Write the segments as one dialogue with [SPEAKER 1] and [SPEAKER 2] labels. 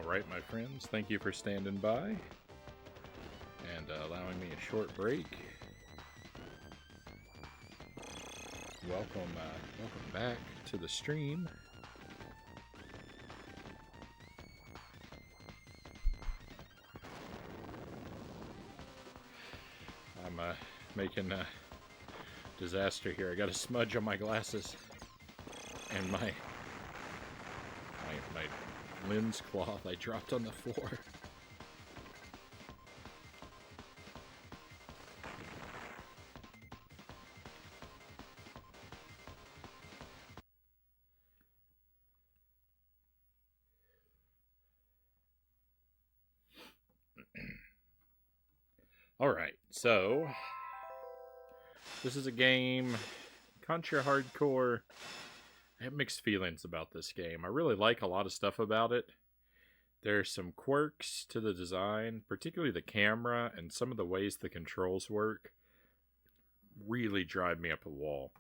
[SPEAKER 1] Alright, my friends, thank you for standing by and allowing me a short break. Welcome back to the stream. I'm making a disaster here. I got a smudge on my glasses and my lens cloth I dropped on the floor. Alright, so this is a game, Contra Hardcore. I have mixed feelings about this game. I really like a lot of stuff about it. There's some quirks to the design, particularly the camera and some of the ways the controls work really drive me up a wall.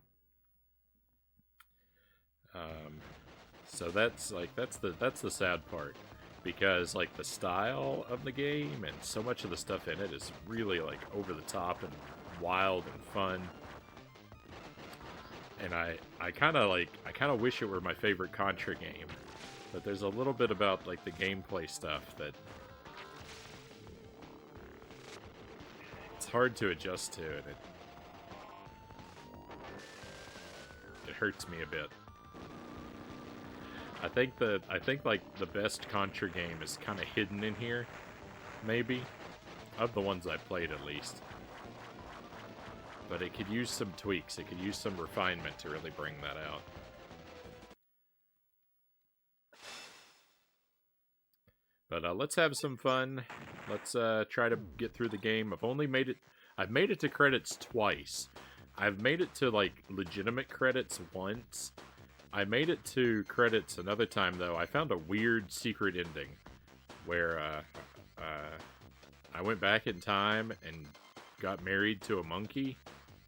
[SPEAKER 1] So that's the sad part, because like the style of the game and so much of the stuff in it is really like over the top and wild and fun. And I kind of wish it were my favorite Contra game, but there's a little bit about like the gameplay stuff that it's hard to adjust to, and it hurts me a bit. I think like the best Contra game is kind of hidden in here, maybe, of the ones I played at least. But it could use some tweaks. It could use some refinement to really bring that out. But let's have some fun. Let's try to get through the game. I've made it to credits twice. I've made it to like legitimate credits once. I made it to credits another time though. I found a weird secret ending where I went back in time and got married to a monkey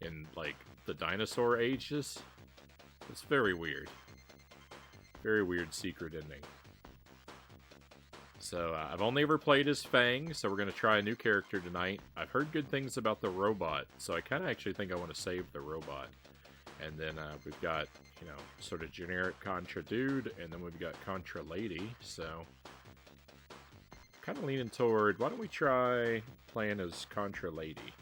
[SPEAKER 1] in like the dinosaur ages. It's very weird. Very weird secret ending. So I've only ever played as Fang, so we're going to try a new character tonight. I've heard good things about the robot, so I kind of actually think I want to save the robot. And then we've got, you know, sort of generic Contra dude, and then we've got Contra lady, so kind of leaning toward, why don't we try playing as Contra lady?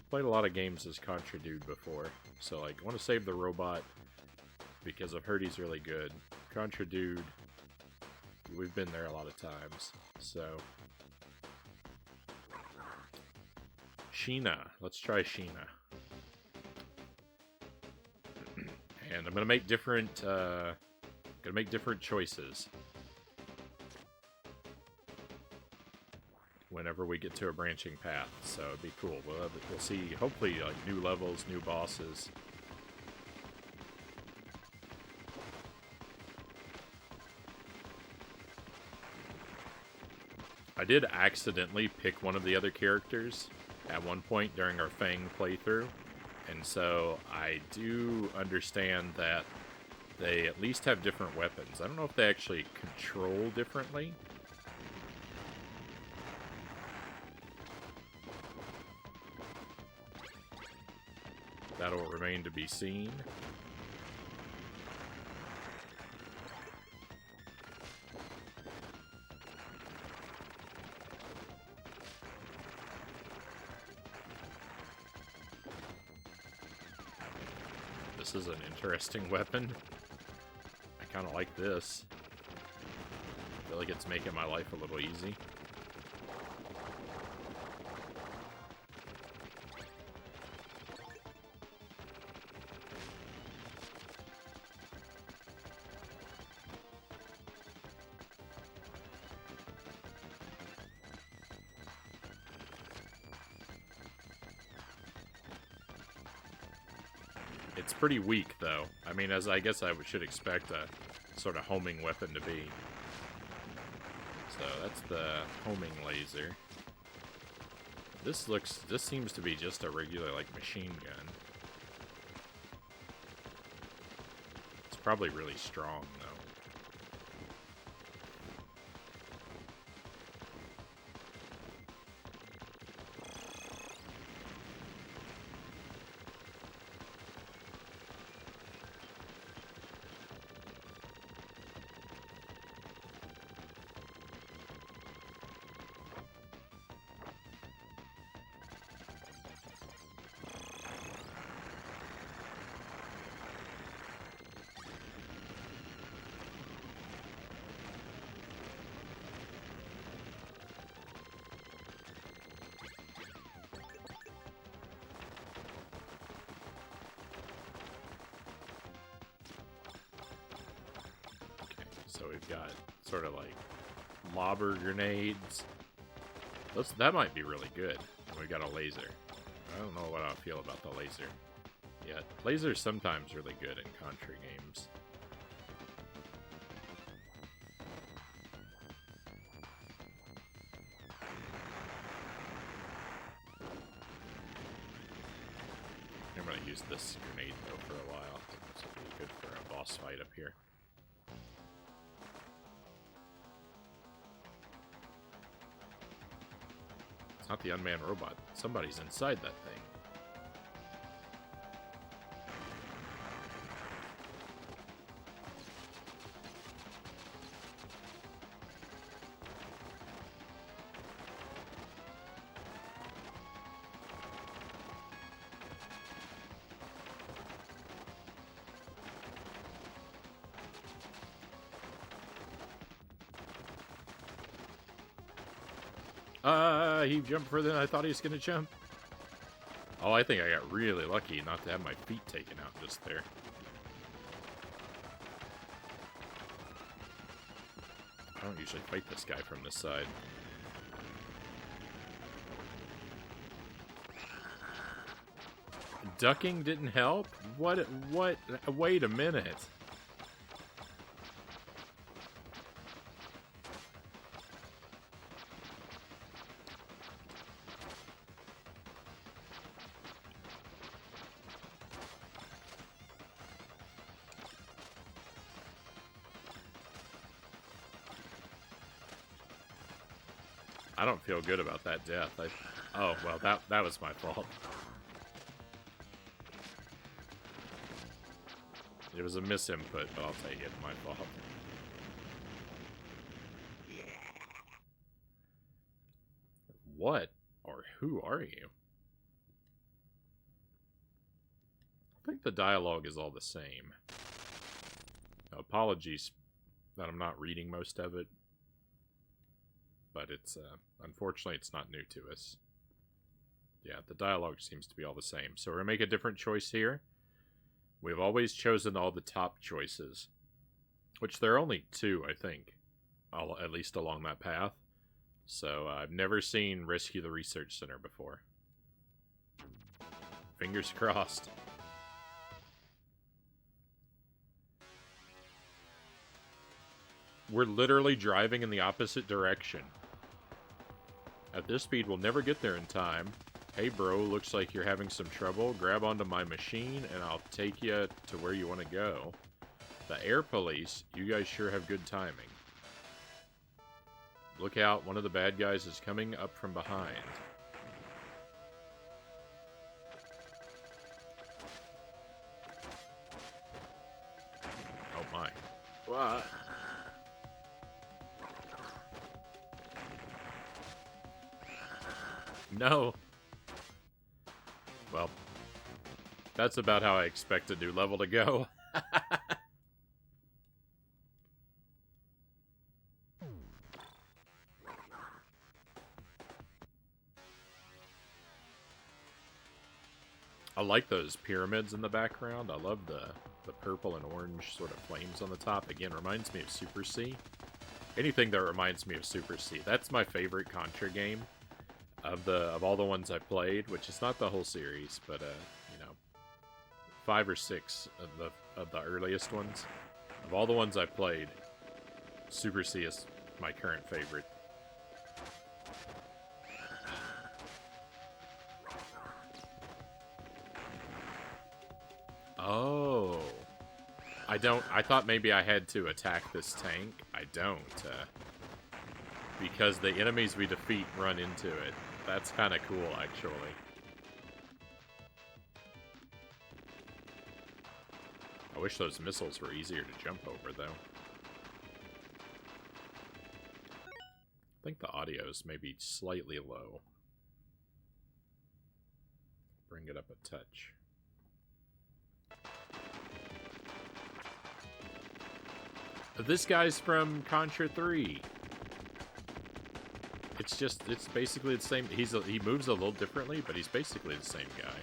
[SPEAKER 1] Played a lot of games as Contra dude before, so like I want to save the robot because I've heard he's really good. Contra dude, we've been there a lot of times, so Sheena, let's try Sheena. And I'm gonna make different choices whenever we get to a branching path, so it'd be cool. We'll see, hopefully, like new levels, new bosses. I did accidentally pick one of the other characters at one point during our Fang playthrough, and so I do understand that they at least have different weapons. I don't know if they actually control differently. That'll remain to be seen. This is an interesting weapon. I kind of like this. I feel like it's making my life a little easy. It's pretty weak, though. I mean, as I guess I should expect a sort of homing weapon to be. So that's the homing laser. This seems to be just a regular, like, machine gun. It's probably really strong, though. So we've got sort of like lobber grenades. That might be really good. And we've got a laser. I don't know what I feel about the laser yet. Laser's sometimes really good in Contra games. I'm going to use this grenade, though, for a while. This will be good for a boss fight up here. It's not the unmanned robot. Somebody's inside that thing. He jumped further than I thought he was going to jump. Oh, I think I got really lucky not to have my feet taken out just there. I don't usually fight this guy from this side. Ducking didn't help? What? Wait a minute. I don't feel good about that death. Oh, well, that was my fault. It was a misinput, but I'll take it. My fault. What or who are you? I think the dialogue is all the same. Apologies that I'm not reading most of it. But it's, unfortunately, it's not new to us. Yeah, the dialogue seems to be all the same. So we're going to make a different choice here. We've always chosen all the top choices. Which there are only two, I think. At least along that path. So I've never seen Rescue the Research Center before. Fingers crossed. We're literally driving in the opposite direction. At this speed, we'll never get there in time. Hey bro, looks like you're having some trouble. Grab onto my machine and I'll take you to where you want to go. The air police, you guys sure have good timing. Look out, one of the bad guys is coming up from behind. Oh my. What? No. Well, that's about how I expect a new level to go. I like those pyramids in the background. I love the purple and orange sort of flames on the top. Again, reminds me of Super C. Anything that reminds me of Super C. That's my favorite Contra game. Of all the ones I played, which is not the whole series, but you know, 5 or 6 of the earliest ones. Of all the ones I played, Super C is my current favorite. Oh, I thought maybe I had to attack this tank. I don't, because the enemies we defeat run into it. That's kind of cool, actually. I wish those missiles were easier to jump over, though. I think the audio is maybe slightly low. Bring it up a touch. This guy's from Contra 3. It's basically the same. He moves a little differently, but he's basically the same guy.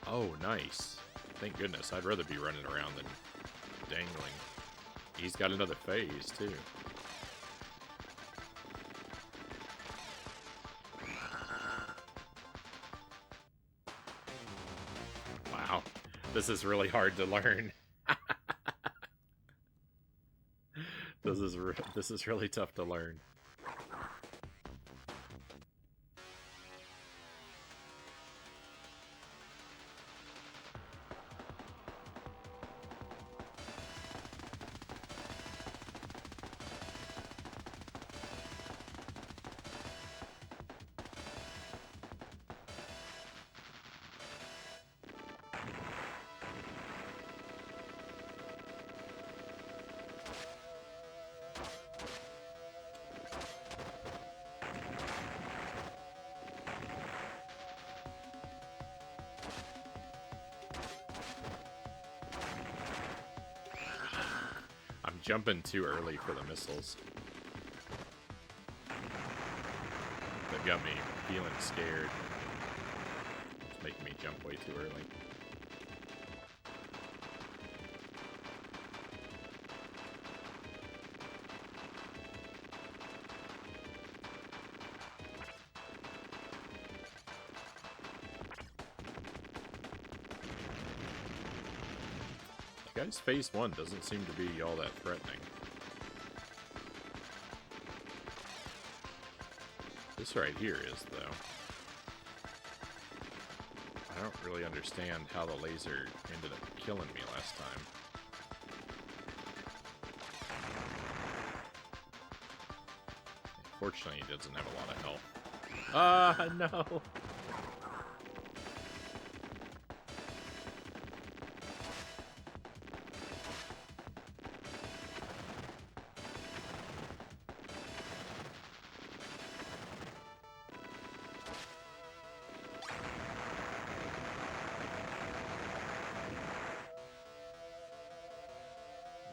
[SPEAKER 1] Oh, nice. Thank goodness. I'd rather be running around than dangling. He's got another phase, too. Wow. This is really hard to learn. This is really tough to learn. Jumping too early for the missiles. They've got me feeling scared. It's making me jump way too early. Guys, phase 1 doesn't seem to be all that threatening. This right here is, though. I don't really understand how the laser ended up killing me last time. Fortunately, he doesn't have a lot of health. No!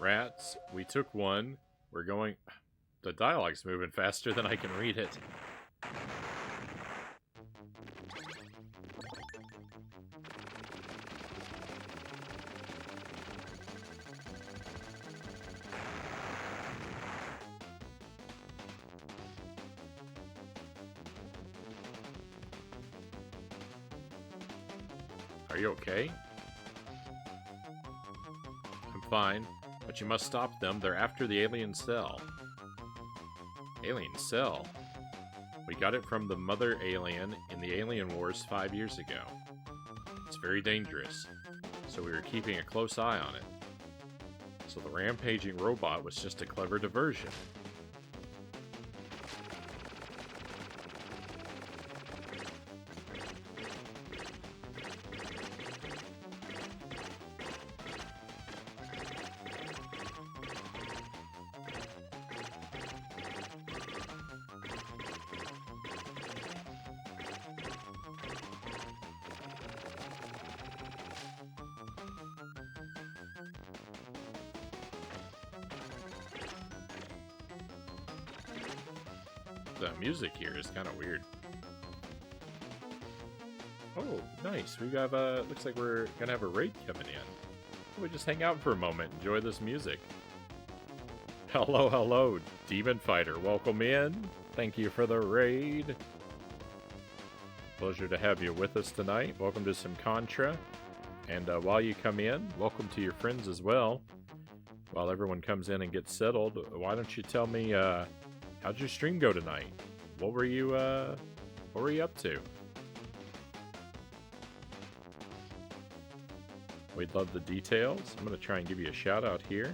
[SPEAKER 1] Rats, we took one. We're going... The dialogue's moving faster than I can read it. Are you okay? I'm fine. But you must stop them. They're after the alien cell. Alien cell? We got it from the mother alien in the Alien Wars 5 years ago. It's very dangerous, so we were keeping a close eye on it. So the rampaging robot was just a clever diversion. The music here is kind of weird. Oh, nice. We got, looks like we're gonna have a raid coming in. We'll just hang out for a moment, enjoy this music. Hello, hello, Demon Fighter. Welcome in. Thank you for the raid. Pleasure to have you with us tonight. Welcome to some Contra. And while you come in, welcome to your friends as well. While everyone comes in and gets settled, why don't you tell me, how'd your stream go tonight? What were you up to? We'd love the details. I'm gonna try and give you a shout out here.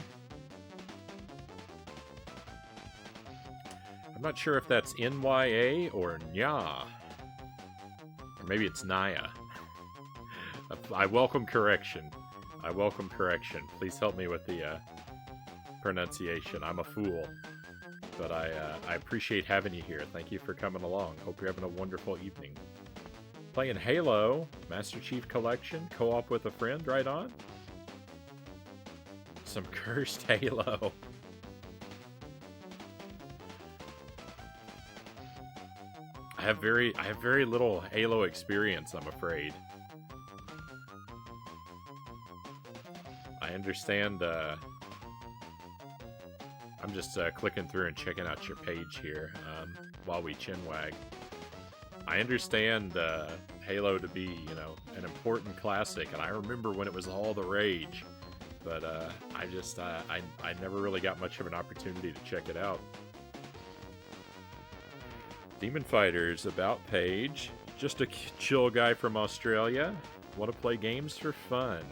[SPEAKER 1] I'm not sure if that's NYA or Nya. Or maybe it's Naya. I welcome correction. I welcome correction. Please help me with the pronunciation. I'm a fool. But I appreciate having you here. Thank you for coming along. Hope you're having a wonderful evening. Playing Halo, Master Chief Collection, co-op with a friend, right on? Some cursed Halo. I have very little Halo experience, I'm afraid. understand, I'm just clicking through and checking out your page here while we chinwag. I understand Halo to be, you know, an important classic, and I remember when it was all the rage, but I just, I never really got much of an opportunity to check it out. Demon Fighters about page. Just a chill guy from Australia. Want to play games for fun.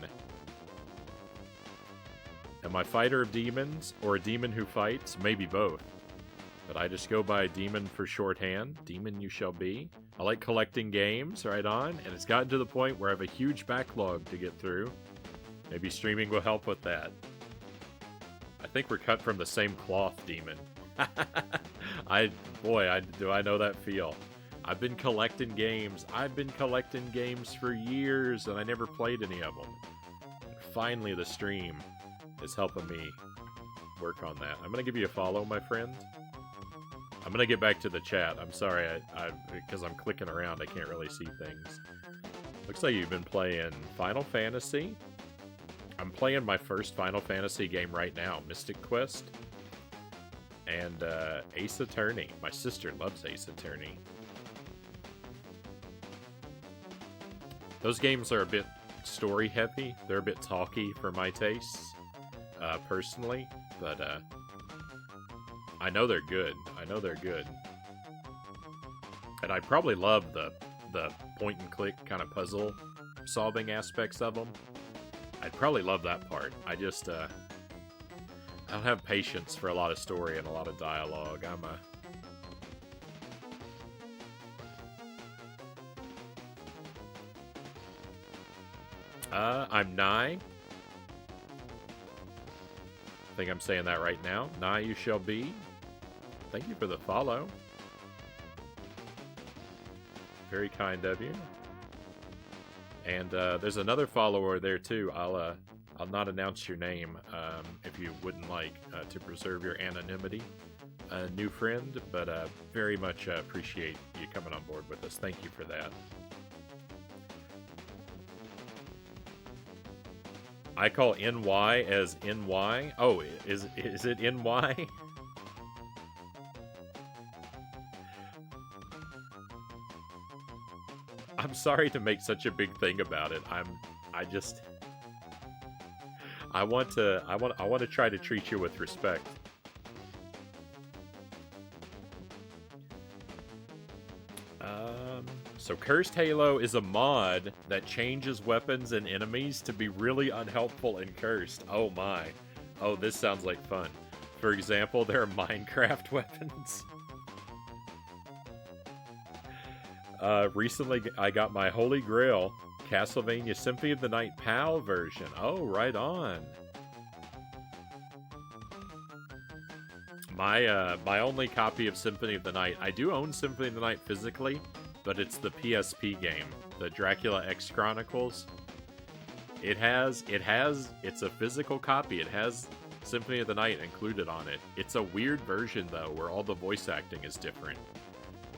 [SPEAKER 1] Am I fighter of demons or a demon who fights? Maybe both. But I just go by demon for shorthand. Demon you shall be. I like collecting games, right on. And it's gotten to the point where I have a huge backlog to get through. Maybe streaming will help with that. I think we're cut from the same cloth, Demon. Do I know that feel. I've been collecting games. I've been collecting games for years, and I never played any of them. And finally, the stream is helping me work on that. I'm going to give you a follow, my friend. I'm going to get back to the chat. I'm sorry, because I'm clicking around, I can't really see things. Looks like you've been playing Final Fantasy. I'm playing my first Final Fantasy game right now, Mystic Quest. And Ace Attorney. My sister loves Ace Attorney. Those games are a bit story heavy. They're a bit talky for my tastes, personally. But I know they're good. I know they're good. And I probably love the point and click kind of puzzle solving aspects of them. I'd probably love that part. I just I don't have patience for a lot of story and a lot of dialogue. I'm Nye. I think I'm saying that right now. Nye you shall be. Thank you for the follow. Very kind of you. And there's another follower there too. I'll not announce your name if you wouldn't like to preserve your anonymity, new friend. But very much appreciate you coming on board with us. Thank you for that. I call NY as NY. Oh, is it NY? I'm sorry to make such a big thing about it. I want to try to treat you with respect. So Cursed Halo is a mod that changes weapons and enemies to be really unhelpful and cursed. Oh my. Oh, this sounds like fun. For example, there are Minecraft weapons. Recently I got my Holy Grail Castlevania Symphony of the Night PAL version. Oh, right on. My only copy of Symphony of the Night. I do own Symphony of the Night physically, but it's the PSP game, the Dracula X Chronicles. It's a physical copy. It has Symphony of the Night included on it. It's a weird version though, where all the voice acting is different.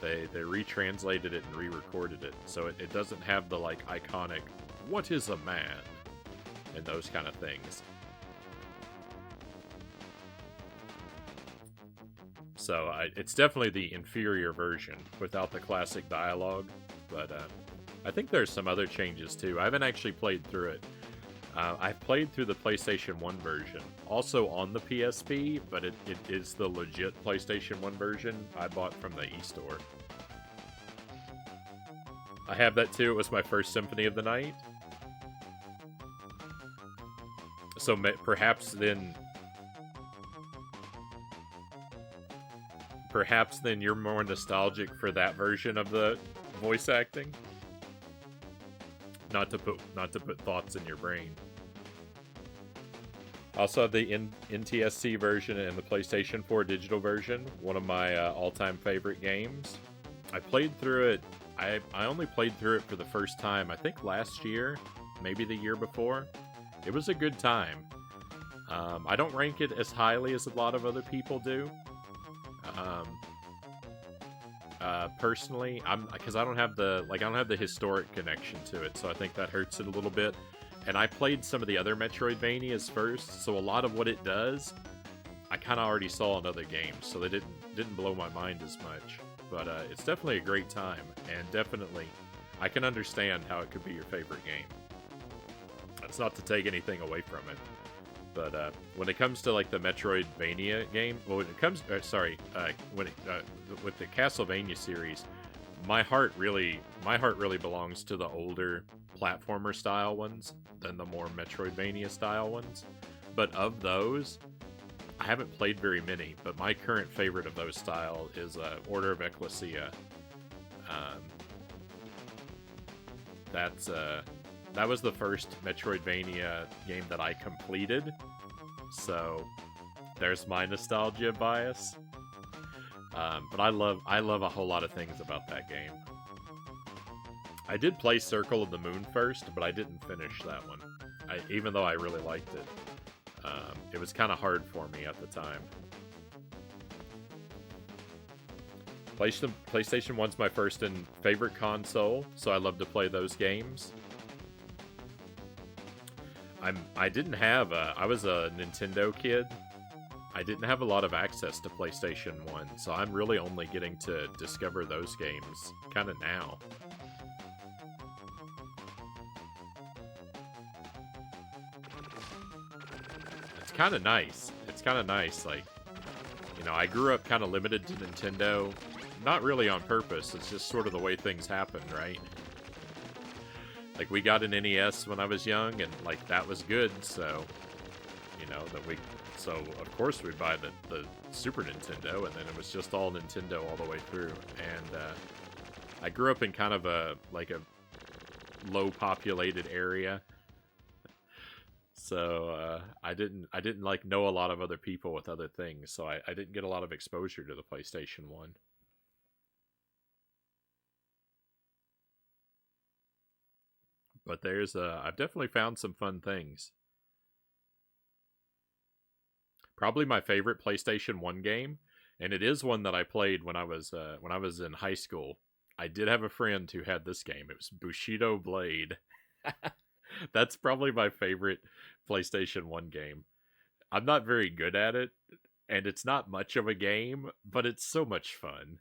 [SPEAKER 1] They retranslated it and re-recorded it, so it doesn't have the like iconic "What is a man?" and those kind of things. So it's definitely the inferior version without the classic dialogue, but I think there's some other changes too. I haven't actually played through it. I've played through the PlayStation 1 version, also on the PSP, but it is the legit PlayStation 1 version I bought from the eStore. I have that too. It was my first Symphony of the Night. So perhaps then you're more nostalgic for that version of the voice acting. Not to put thoughts in your brain. Also have the NTSC version and the PlayStation 4 digital version. One of my all-time favorite games. I played through it. I only played through it for the first time, I think last year, maybe the year before. It was a good time. I don't rank it as highly as a lot of other people do. Personally, because I don't have the historic connection to it, so I think that hurts it a little bit. and I played some of the other Metroidvanias first, so a lot of what it does, I kind of already saw in other games, so they didn't blow my mind as much. But it's definitely a great time, and definitely, I can understand how it could be your favorite game. That's not to take anything away from it, but when it comes to like the Metroidvania game, well, when it comes, with the Castlevania series, my heart really belongs to the older platformer style ones than the more Metroidvania style ones. But of those, I haven't played very many, but my current favorite of those style is Order of Ecclesia. That was the first Metroidvania game that I completed, so there's my nostalgia bias. But I love a whole lot of things about that game. I did play Circle of the Moon first, but I didn't finish that one. Even though I really liked it. It was kind of hard for me at the time. PlayStation 1's my first and favorite console, so I love to play those games. I didn't have I was a Nintendo kid. I didn't have a lot of access to PlayStation 1, so I'm really only getting to discover those games kind of now. It's kind of nice. It's kind of nice, like, you know, I grew up kind of limited to Nintendo. Not really on purpose, it's just sort of the way things happen, right? Like, we got an NES when I was young, and, like, that was good, so, you know, so, of course, we'd buy the Super Nintendo, and then it was just all Nintendo all the way through. And I grew up in kind of a low-populated area, so I didn't like know a lot of other people with other things, so I didn't get a lot of exposure to the PlayStation 1. But I've definitely found some fun things. Probably my favorite PlayStation 1 game, and it is one that I played when I was in high school. I did have a friend who had this game. It was Bushido Blade. That's probably my favorite PlayStation 1 game. I'm not very good at it, and it's not much of a game, but it's so much fun.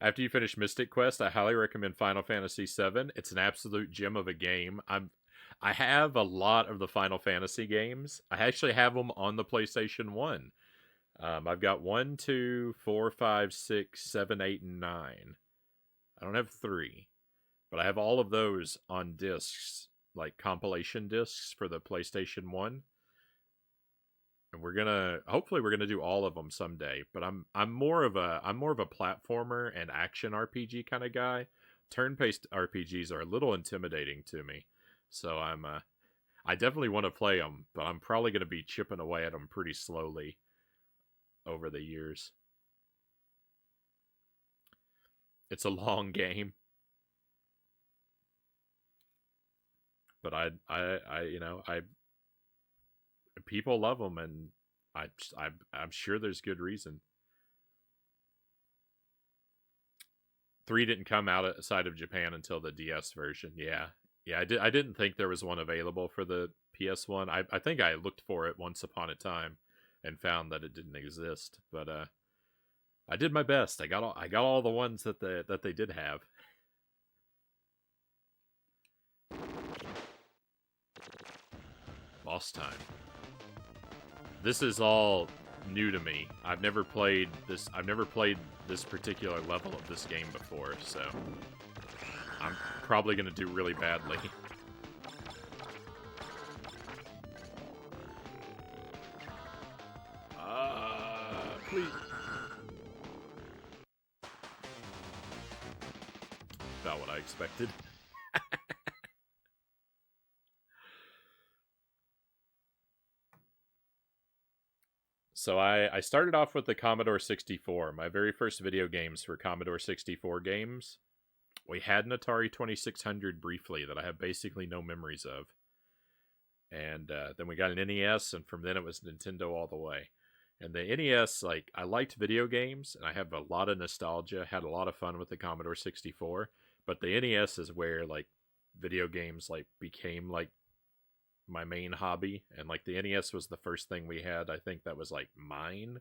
[SPEAKER 1] After you finish Mystic Quest, I highly recommend Final Fantasy VII. It's an absolute gem of a game. I have a lot of the Final Fantasy games. I actually have them on the PlayStation 1. I've got 1, 2, 4, 5, 6, 7, 8, and 9. I don't have 3. But I have all of those on discs, like compilation discs for the PlayStation 1. And hopefully we're gonna do all of them someday. But I'm more of a platformer and action RPG kind of guy. Turn-based RPGs are a little intimidating to me, so I definitely want to play them, but I'm probably gonna be chipping away at them pretty slowly over the years. It's a long game, but people love them, and I'm sure there's good reason. 3 didn't come out outside of Japan until the DS version. Yeah, I didn't think there was one available for the PS1. I think I looked for it once upon a time and found that it didn't exist. But I did my best. I got all the ones that they did have. Boss time. This is all new to me. I've never played this particular level of this game before, so I'm probably going to do really badly. Please. About what I expected. So I started off with the Commodore 64. My very first video games were Commodore 64 games. We had an Atari 2600 briefly that I have basically no memories of. And then we got an NES, and from then it was Nintendo all the way. And the NES, like, I liked video games, and I have a lot of nostalgia, had a lot of fun with the Commodore 64, but the NES is where, like, video games, like, became, like, my main hobby, and, like, the NES was the first thing we had, I think, that was, like, mine.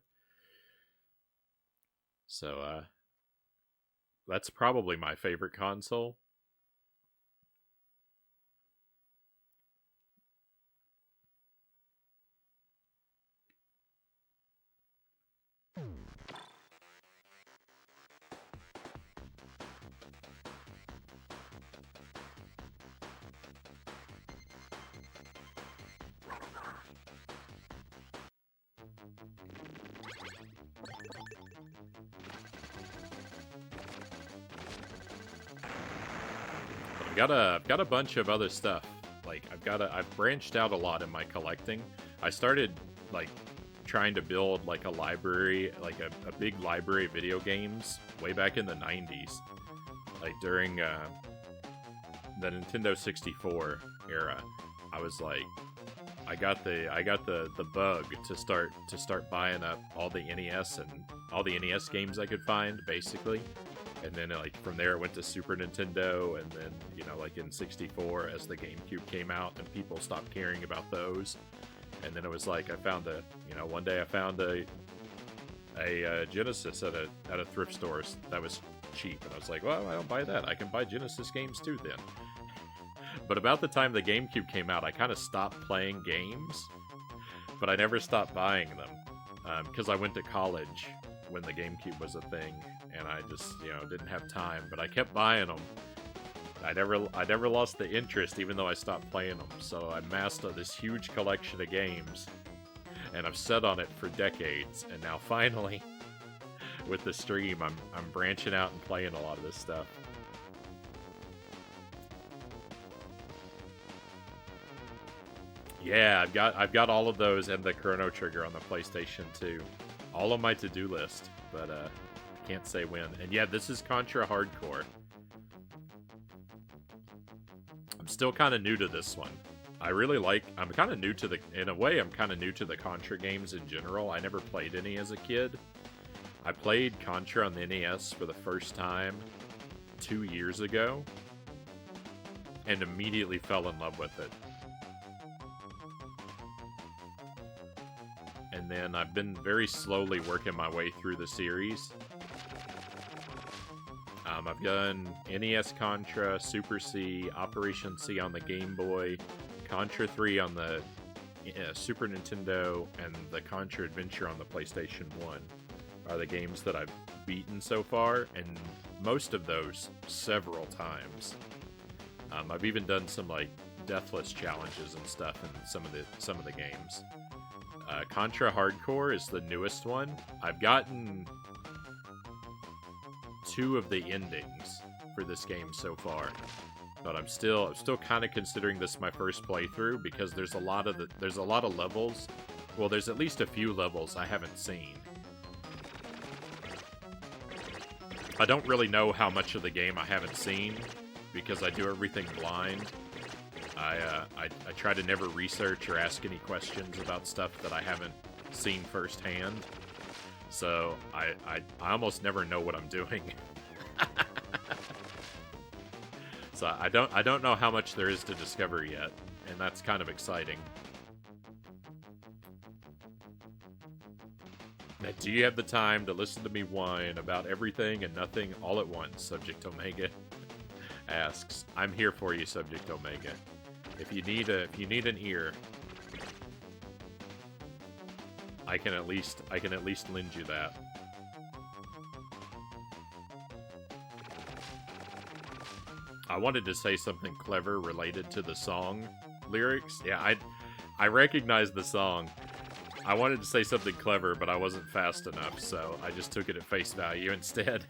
[SPEAKER 1] So, that's probably my favorite console. I've got a bunch of other stuff. Like I've branched out a lot in my collecting. I started like trying to build like a library, like a big library of video games way back in the 90s. Like during the Nintendo 64 era. I was like I got the bug to start buying up all the NES and all the NES games I could find, basically. And then like from there it went to Super Nintendo, and then like in 64 as the GameCube came out and people stopped caring about those. And then it was like I found one day I found a Genesis at a thrift store that was cheap, and I was like, well, I don't buy that. I can buy Genesis games too then. But about the time the GameCube came out, I kind of stopped playing games, but I never stopped buying them because I went to college when the GameCube was a thing, and I just didn't have time. But I kept buying them. I never lost the interest, even though I stopped playing them. So I amassed this huge collection of games, and I've sat on it for decades. And now finally, with the stream, I'm branching out and playing a lot of this stuff. Yeah, I've got all of those and the Chrono Trigger on the PlayStation 2. All on my to-do list, but I can't say when. And yeah, this is Contra Hardcore. I'm still kind of new to this one. I'm kind of new to in a way, I'm kind of new to the Contra games in general. I never played any as a kid. I played Contra on the NES for the first time 2 years ago, and immediately fell in love with it. And then I've been very slowly working my way through the series. I've done NES Contra, Super C, Operation C on the Game Boy, Contra 3 on the Super Nintendo, and the Contra Adventure on the PlayStation 1 are the games that I've beaten so far, and most of those several times. I've even done some like deathless challenges and stuff in some of the games. Contra Hardcore is the newest one. I've gotten 2 of the endings for this game so far, but I'm still kind of considering this my first playthrough because there's a lot of levels. Well, there's at least a few levels I haven't seen. I don't really know how much of the game I haven't seen because I do everything blind. I try to never research or ask any questions about stuff that I haven't seen firsthand. So I almost never know what I'm doing. So I don't know how much there is to discover yet, and that's kind of exciting. Now, do you have the time to listen to me whine about everything and nothing all at once? Subject Omega asks. I'm here for you, Subject Omega. If you need an ear, I can at least lend you that. I wanted to say something clever related to the song lyrics. Yeah, I recognize the song. I wanted to say something clever, but I wasn't fast enough, so I just took it at face value instead.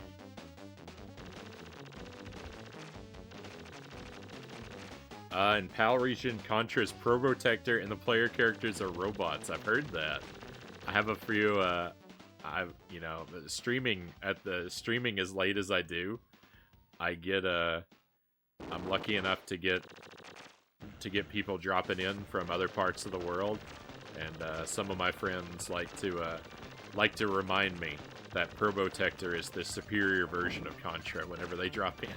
[SPEAKER 1] In PAL region, Contra is Probotector, and the player characters are robots. I've heard that. I have a few. Streaming as late as I do, I get I'm lucky enough to get people dropping in from other parts of the world, And some of my friends like to remind me that Probotector is the superior version of Contra whenever they drop in.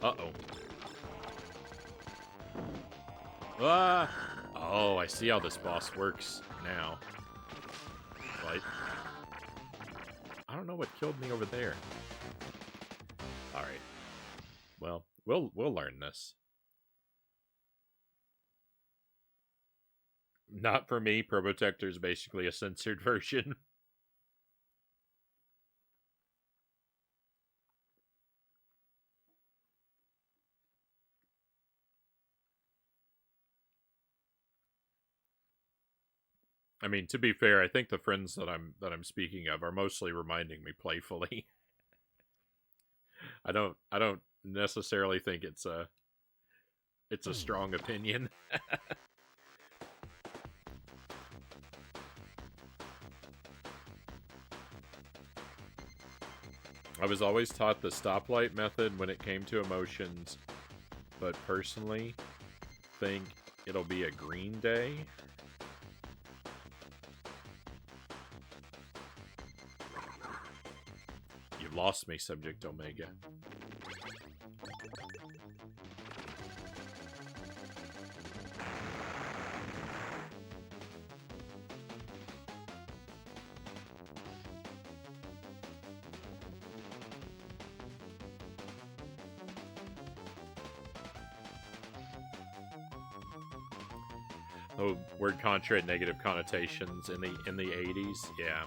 [SPEAKER 1] Uh-oh. Ah! Oh, I see how this boss works now. Like, I don't know what killed me over there. Alright. Well, we'll learn this. Not for me. Probotector is basically a censored version. I mean, to be fair, I think the friends that I'm speaking of are mostly reminding me playfully. I don't necessarily think it's a strong opinion. I was always taught the stoplight method when it came to emotions, but personally think it'll be a Green Day. You lost me, Subject Omega. Oh, word Contra had negative connotations in the 80s. Yeah.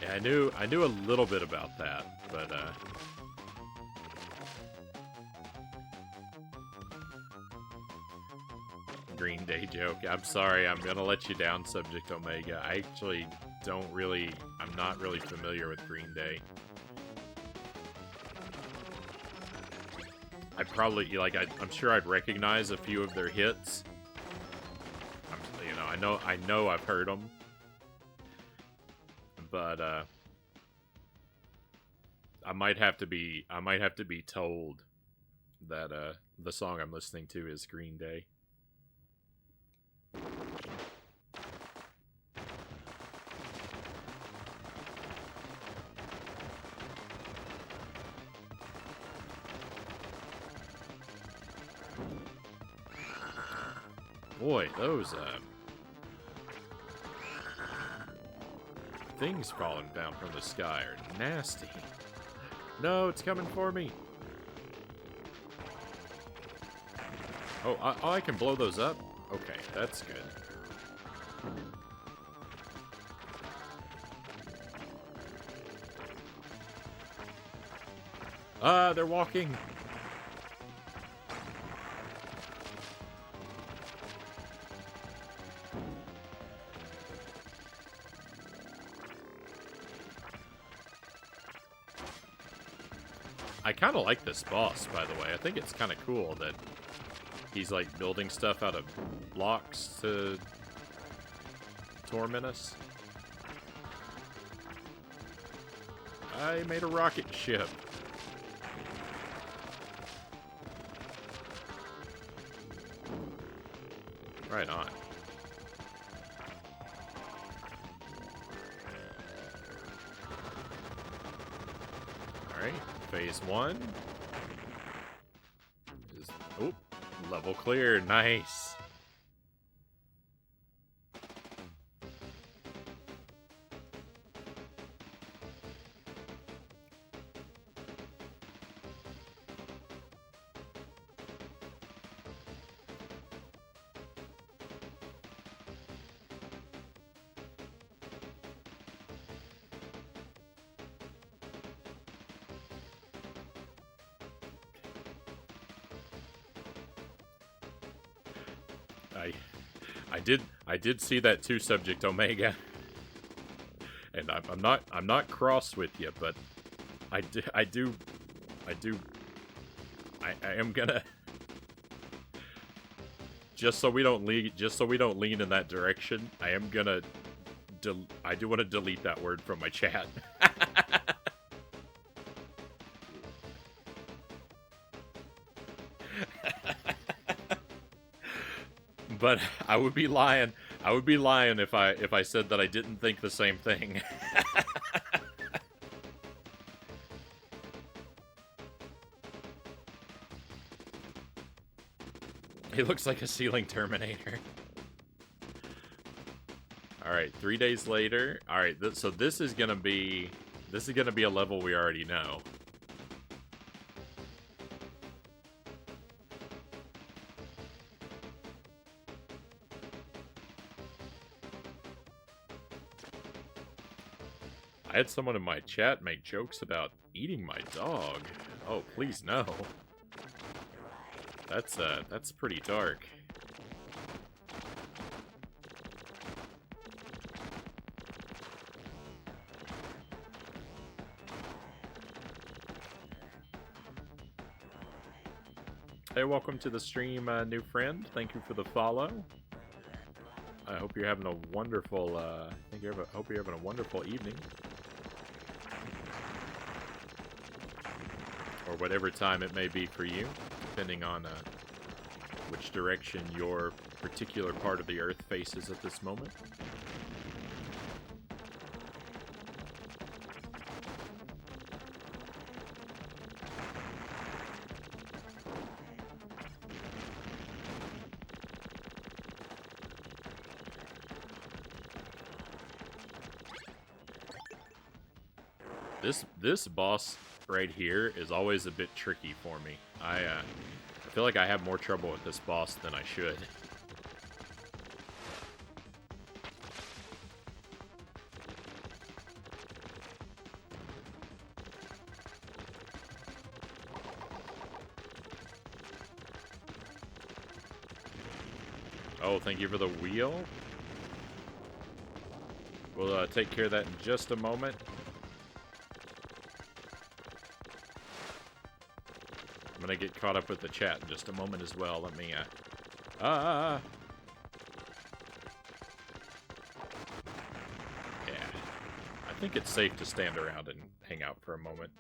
[SPEAKER 1] Yeah, I knew a little bit about that, but Green Day joke. I'm sorry, I'm gonna let you down, Subject Omega. I actually I'm not really familiar with Green Day. I'd probably, like, I'm sure I'd recognize a few of their hits. I know I've heard them. But, I might have to be told that, the song I'm listening to is Green Day. Boy, those, things falling down from the sky are nasty. No, it's coming for me. Oh, I can blow those up? Okay, that's good. They're walking. I kind of like this boss, by the way. I think it's kind of cool that he's, like, building stuff out of blocks to torment us. I made a rocket ship. Right on. Alright, phase 1. Oh, level clear. Nice. I did see that too, Subject Omega. And I'm not cross with you, but I am gonna, just so we don't lean in that direction, I am gonna I do want to delete that word from my chat. But I would be lying. I would be lying if I said that I didn't think the same thing. He looks like a ceiling Terminator. All right, 3 days later. All right, so this is gonna be a level we already know. I had someone in my chat make jokes about eating my dog. Oh, please no. That's pretty dark. Hey, welcome to the stream, new friend. Thank you for the follow. I hope you're having a wonderful, hope you're having a wonderful evening. Or whatever time it may be for you, depending on which direction your particular part of the Earth faces at this moment. This boss right here is always a bit tricky for me. I feel like I have more trouble with this boss than I should. Oh, thank you for the wheel. We'll take care of that in just a moment. I'm gonna get caught up with the chat in just a moment as well. Let me, Yeah. I think it's safe to stand around and hang out for a moment.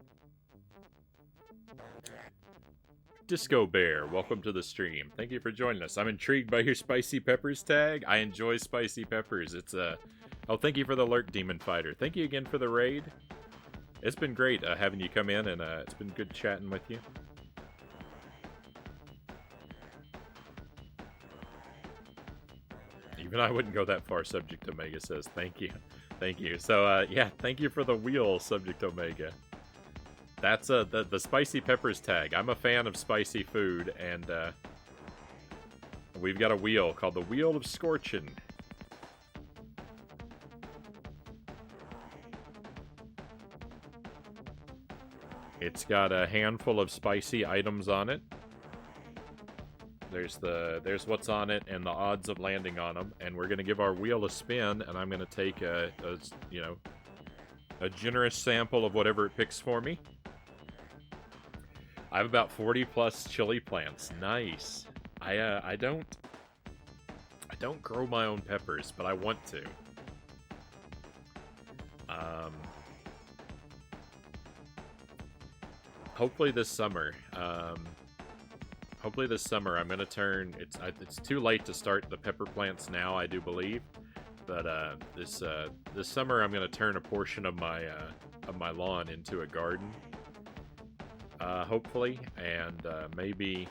[SPEAKER 1] Disco Bear, welcome to the stream. Thank you for joining us. I'm intrigued by your spicy peppers tag. I enjoy spicy peppers. It's Oh, thank you for the alert, Demon Fighter. Thank you again for the raid. It's been great having you come in, and it's been good chatting with you. Even I wouldn't go that far, Subject Omega says. Thank you. Thank you. So, yeah, thank you for the wheel, Subject Omega. That's the spicy peppers tag. I'm a fan of spicy food, and we've got a wheel called the Wheel of Scorchin'. It's got a handful of spicy items on it. There's what's on it and the odds of landing on them, and we're gonna give our wheel a spin, and I'm gonna take a generous sample of whatever it picks for me. I have about 40 plus chili plants. Nice. I don't grow my own peppers, but I want to. Hopefully this summer. Hopefully this summer I'm gonna turn. It's too late to start the pepper plants now, I do believe, but this summer I'm gonna turn a portion of my lawn into a garden. Hopefully, and maybe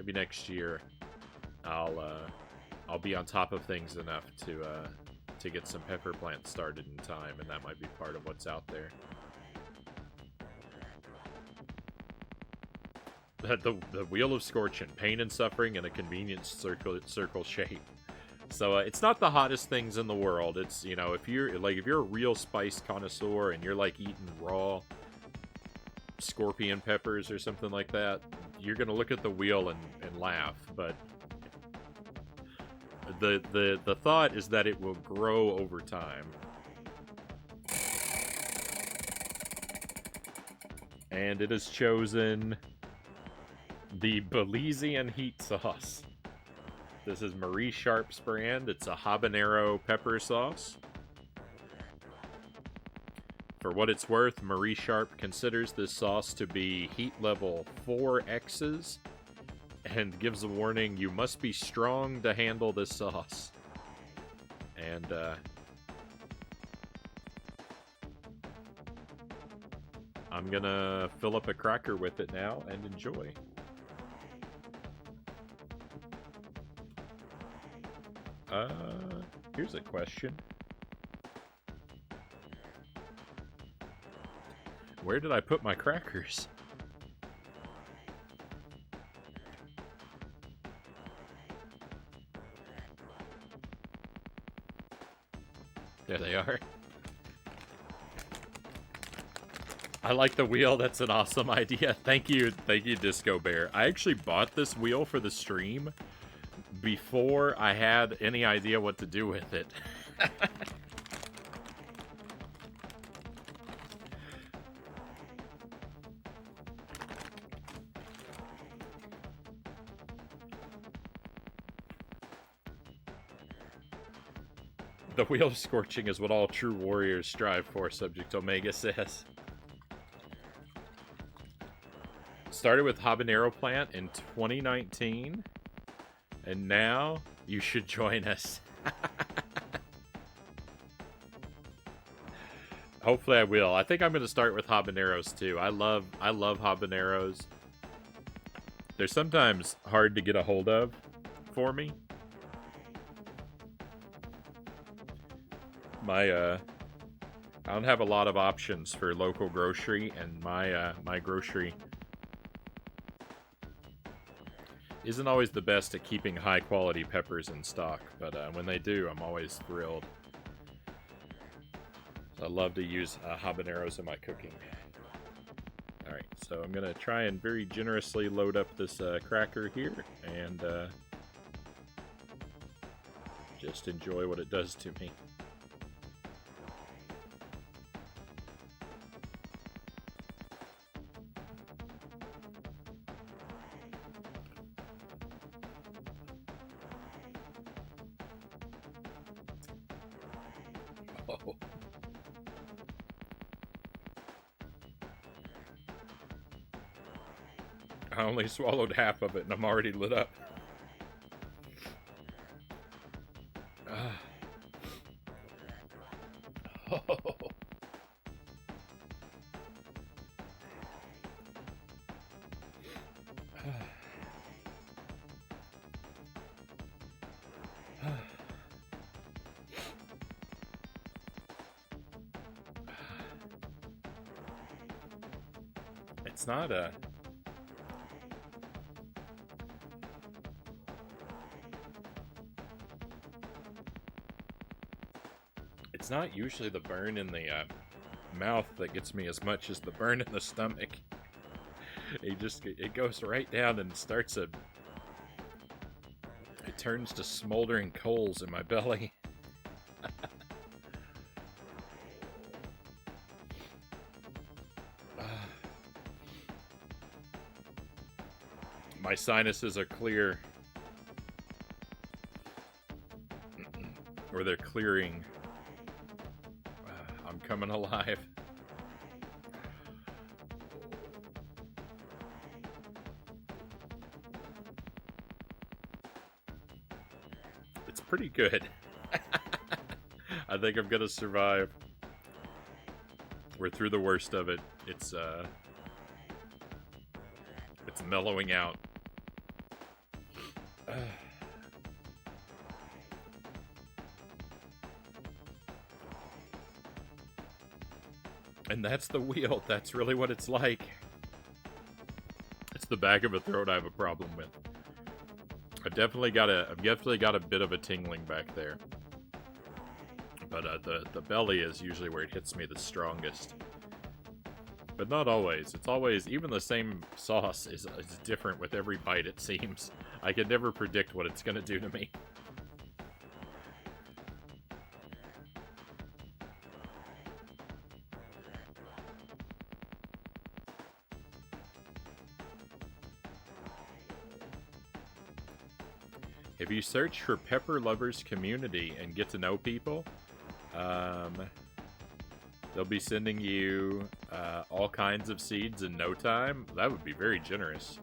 [SPEAKER 1] next year I'll be on top of things enough to get some pepper plants started in time, and that might be part of what's out there. The Wheel of Scorchin', pain and suffering in a convenient circle shape. So it's not the hottest things in the world. It's, if you're a real spice connoisseur and you're like eating raw scorpion peppers or something like that, you're gonna look at the wheel and laugh. But the thought is that it will grow over time. And it has chosen the Belizean heat sauce. This is Marie Sharp's brand. It's a habanero pepper sauce. For what it's worth, Marie Sharp considers this sauce to be heat level 4X's and gives a warning, you must be strong to handle this sauce. And, I'm gonna fill up a cracker with it now and enjoy. Here's a question. Where did I put my crackers? There they are. I like the wheel. That's an awesome idea. Thank you, Disco Bear. I actually bought this wheel for the stream before I had any idea what to do with it. The wheel of scorching is what all true warriors strive for, Subject Omega says. Started with habanero plant in 2019, and now you should join us. Hopefully I will. I think I'm going to start with habaneros too. I love habaneros. They're sometimes hard to get a hold of for me. I don't have a lot of options for local grocery, and my grocery isn't always the best at keeping high quality peppers in stock, but when they do, I'm always thrilled. I love to use habaneros in my cooking. Alright, so I'm going to try and very generously load up this cracker here, and just enjoy what it does to me. Oh. I only swallowed half of it and I'm already lit up. Oh. It's not a... It's not usually the burn in the mouth that gets me as much as the burn in the stomach. It goes right down and starts it turns to smoldering coals in my belly. My sinuses are clear. Or they're clearing. I'm coming alive. It's pretty good. I think I'm gonna survive. We're through the worst of it. It's mellowing out. And that's the wheel. That's really what it's like. It's the back of a throat I have a problem with. I've definitely got a bit of a tingling back there. But the belly is usually where it hits me the strongest. But not always. It's always, even the same sauce is different with every bite, it seems. I can never predict what it's going to do to me. If you search for Pepper Lovers Community and get to know people, they'll be sending you all kinds of seeds in no time. That would be very generous.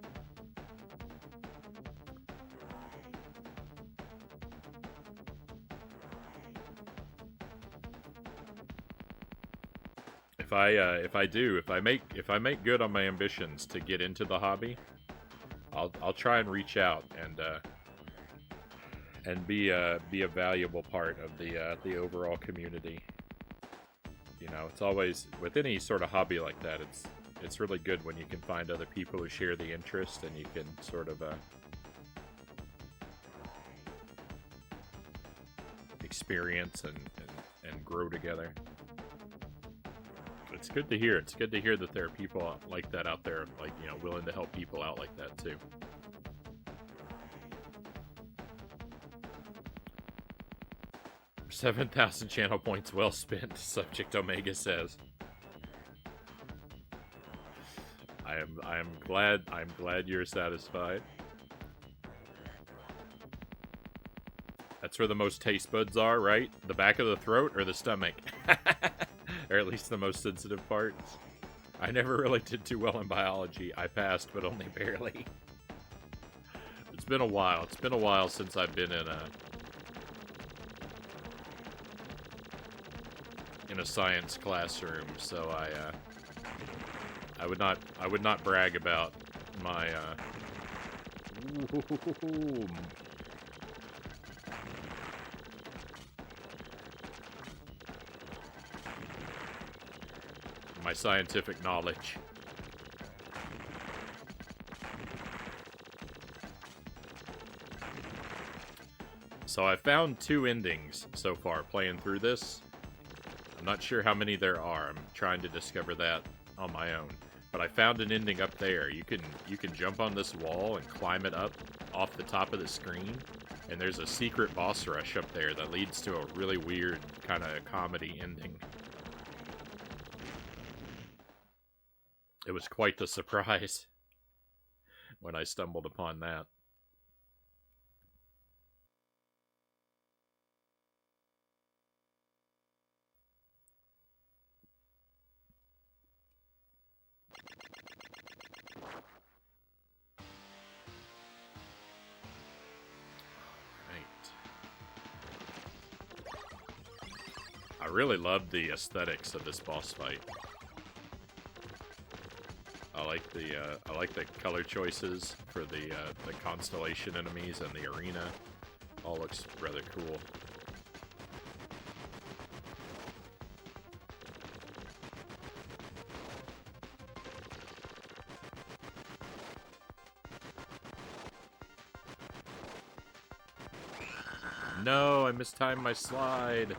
[SPEAKER 1] If I make good on my ambitions to get into the hobby, I'll try and reach out and be a valuable part of the overall community. You know, it's always with any sort of hobby like that. It's really good when you can find other people who share the interest and you can sort of experience and grow together. It's good to hear. It's good to hear that there are people like that out there, like, you know, willing to help people out like that too. 7,000 channel points well spent, Subject Omega says. I'm glad you're satisfied. That's where the most taste buds are, right? The back of the throat or the stomach? Or at least the most sensitive parts. I never really did too well in biology. I passed, but only barely. It's been a while. It's been a while since I've been in a science classroom, so I would not brag about my my scientific knowledge. So I found 2 endings so far playing through this. I'm not sure how many there are. I'm trying to discover that on my own. But I found an ending up there. You can jump on this wall and climb it up off the top of the screen. And there's a secret boss rush up there that leads to a really weird kind of comedy ending. It was quite the surprise when I stumbled upon that. I really love the aesthetics of this boss fight. I like the color choices for the constellation enemies and the arena. All looks rather cool. No, I mistimed my slide.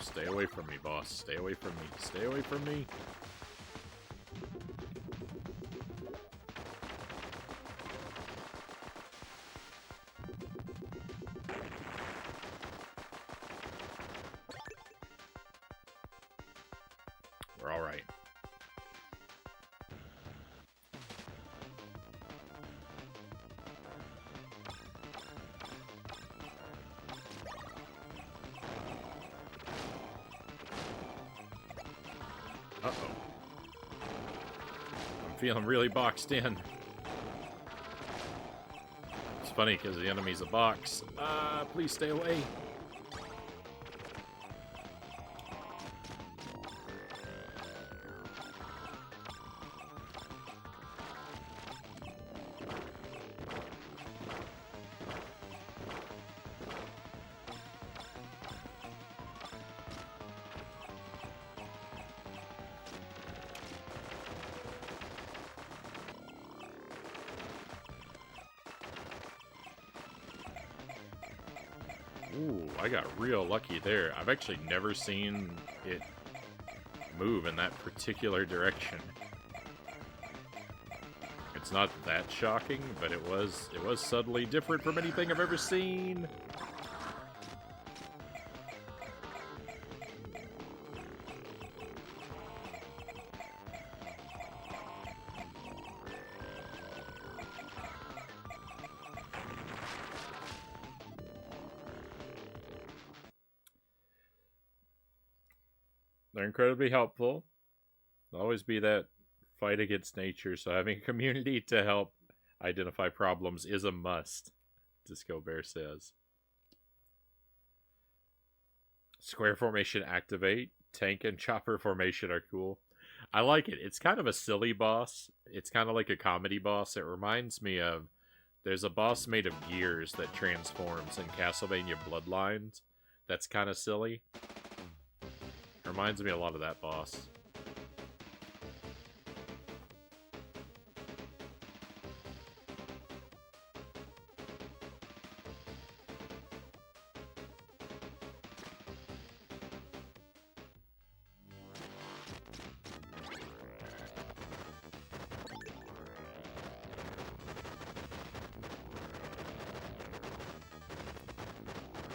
[SPEAKER 1] Stay away from me, boss. Stay away from me. Stay away from me. We're all right. Uh-oh. I'm feeling really boxed in. It's funny because the enemy's a box. Please stay away. Ooh, I got real lucky there. I've actually never seen it move in that particular direction. It's not that shocking, but it was subtly different from anything I've ever seen. They're incredibly helpful. There'll always be that fight against nature, so having a community to help identify problems is a must, Disco Bear says. Square formation activate. Tank and chopper formation are cool. I like it. It's kind of a silly boss. It's kind of like a comedy boss. It reminds me of... There's a boss made of gears that transforms in Castlevania Bloodlines. That's kind of silly. Reminds me a lot of that boss.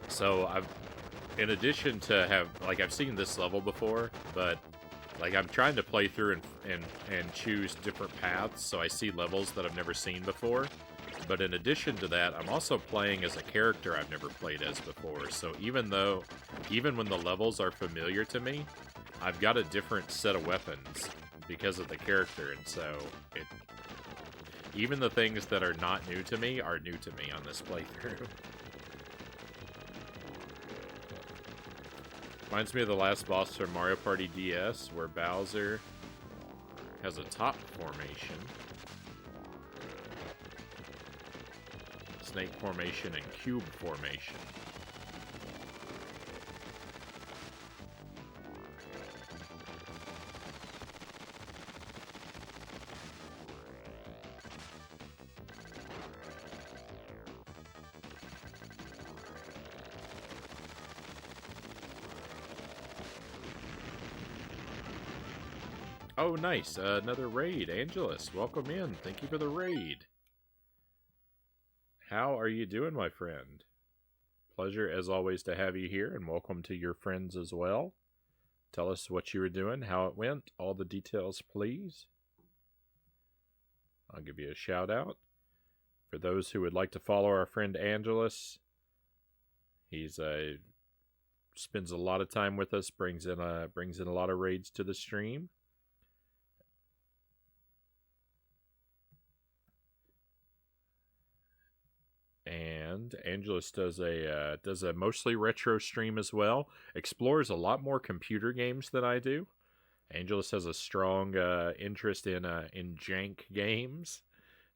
[SPEAKER 1] So in addition to I've seen this level before, but like I'm trying to play through and choose different paths, so I see levels that I've never seen before. But in addition to that, I'm also playing as a character I've never played as before. So even when the levels are familiar to me, I've got a different set of weapons because of the character, and so even the things that are not new to me are new to me on this playthrough. Reminds me of the last boss from Mario Party DS, where Bowser has a top formation, snake formation, and cube formation. Oh, nice. Another raid. Angelus, welcome in. Thank you for the raid. How are you doing, my friend? Pleasure, as always, to have you here, and welcome to your friends as well. Tell us what you were doing, how it went, all the details, please. I'll give you a shout out. For those who would like to follow our friend Angelus, he's spends a lot of time with us, brings in a lot of raids to the stream. And Angelus does a mostly retro stream as well. Explores a lot more computer games than I do. Angelus has a strong interest in jank games.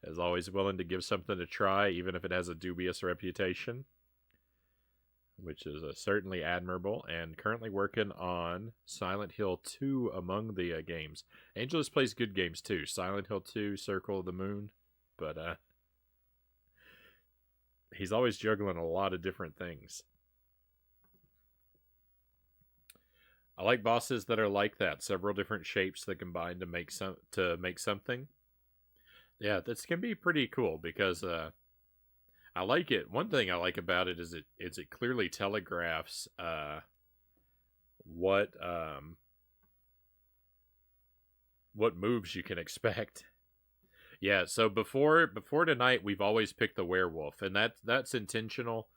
[SPEAKER 1] Is always willing to give something to try, even if it has a dubious reputation, which is certainly admirable. And currently working on Silent Hill 2 among the games. Angelus plays good games too. Silent Hill 2, Circle of the Moon, but he's always juggling a lot of different things. I like bosses that are like that. Several different shapes that combine to make something. Yeah, this can be pretty cool because I like it. One thing I like about it is it clearly telegraphs what moves you can expect. Yeah, so before tonight, we've always picked the werewolf, and that's intentional.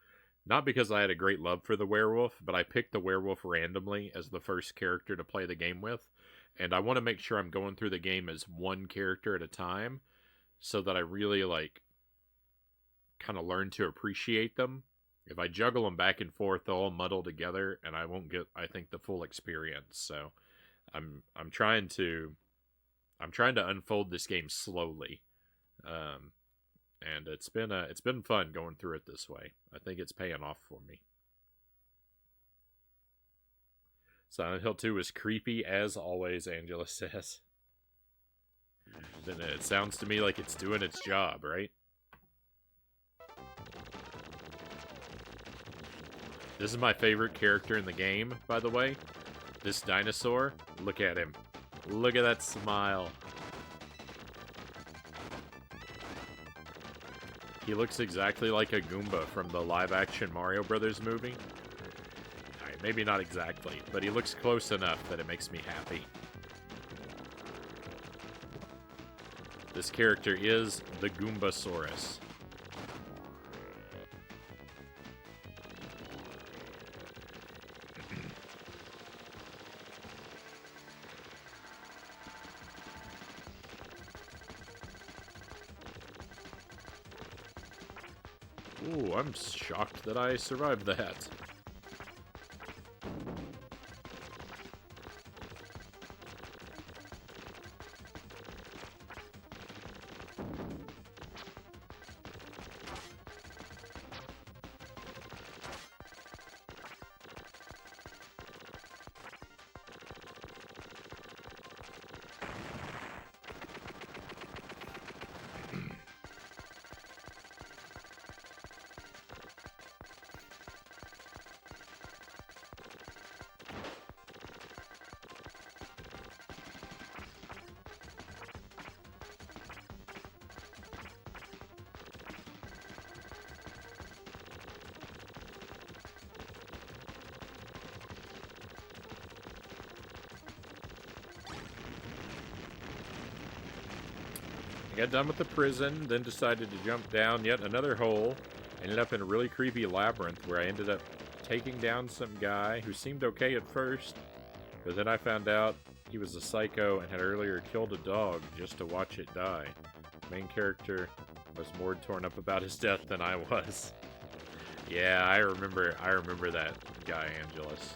[SPEAKER 1] Not because I had a great love for the werewolf, but I picked the werewolf randomly as the first character to play the game with, and I want to make sure I'm going through the game as one character at a time, so that I really kind of learn to appreciate them. If I juggle them back and forth, they'll all muddle together, and I won't get, I think, the full experience. So, I'm trying to unfold this game slowly, and it's been fun going through it this way. I think it's paying off for me. Silent Hill 2 is creepy as always, Angela says. Then it sounds to me like it's doing its job, right? This is my favorite character in the game, by the way. This dinosaur. Look at him. Look at that smile. He looks exactly like a Goomba from the live-action Mario Brothers movie. Alright, maybe not exactly, but he looks close enough that it makes me happy. This character is the Goombasaurus. Ooh, I'm shocked that I survived that. Got done with the prison, then decided to jump down yet another hole. Ended up in a really creepy labyrinth where I ended up taking down some guy who seemed okay at first, but then I found out he was a psycho and had earlier killed a dog just to watch it die. Main character was more torn up about his death than I was. Yeah, I remember that guy, Angelus.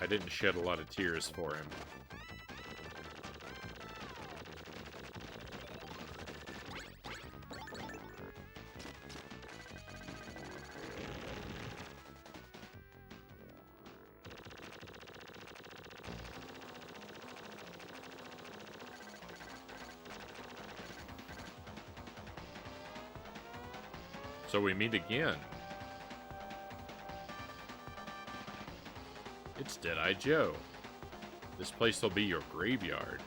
[SPEAKER 1] I didn't shed a lot of tears for him. So we meet again. It's Dead-Eye Joe. This place will be your graveyard.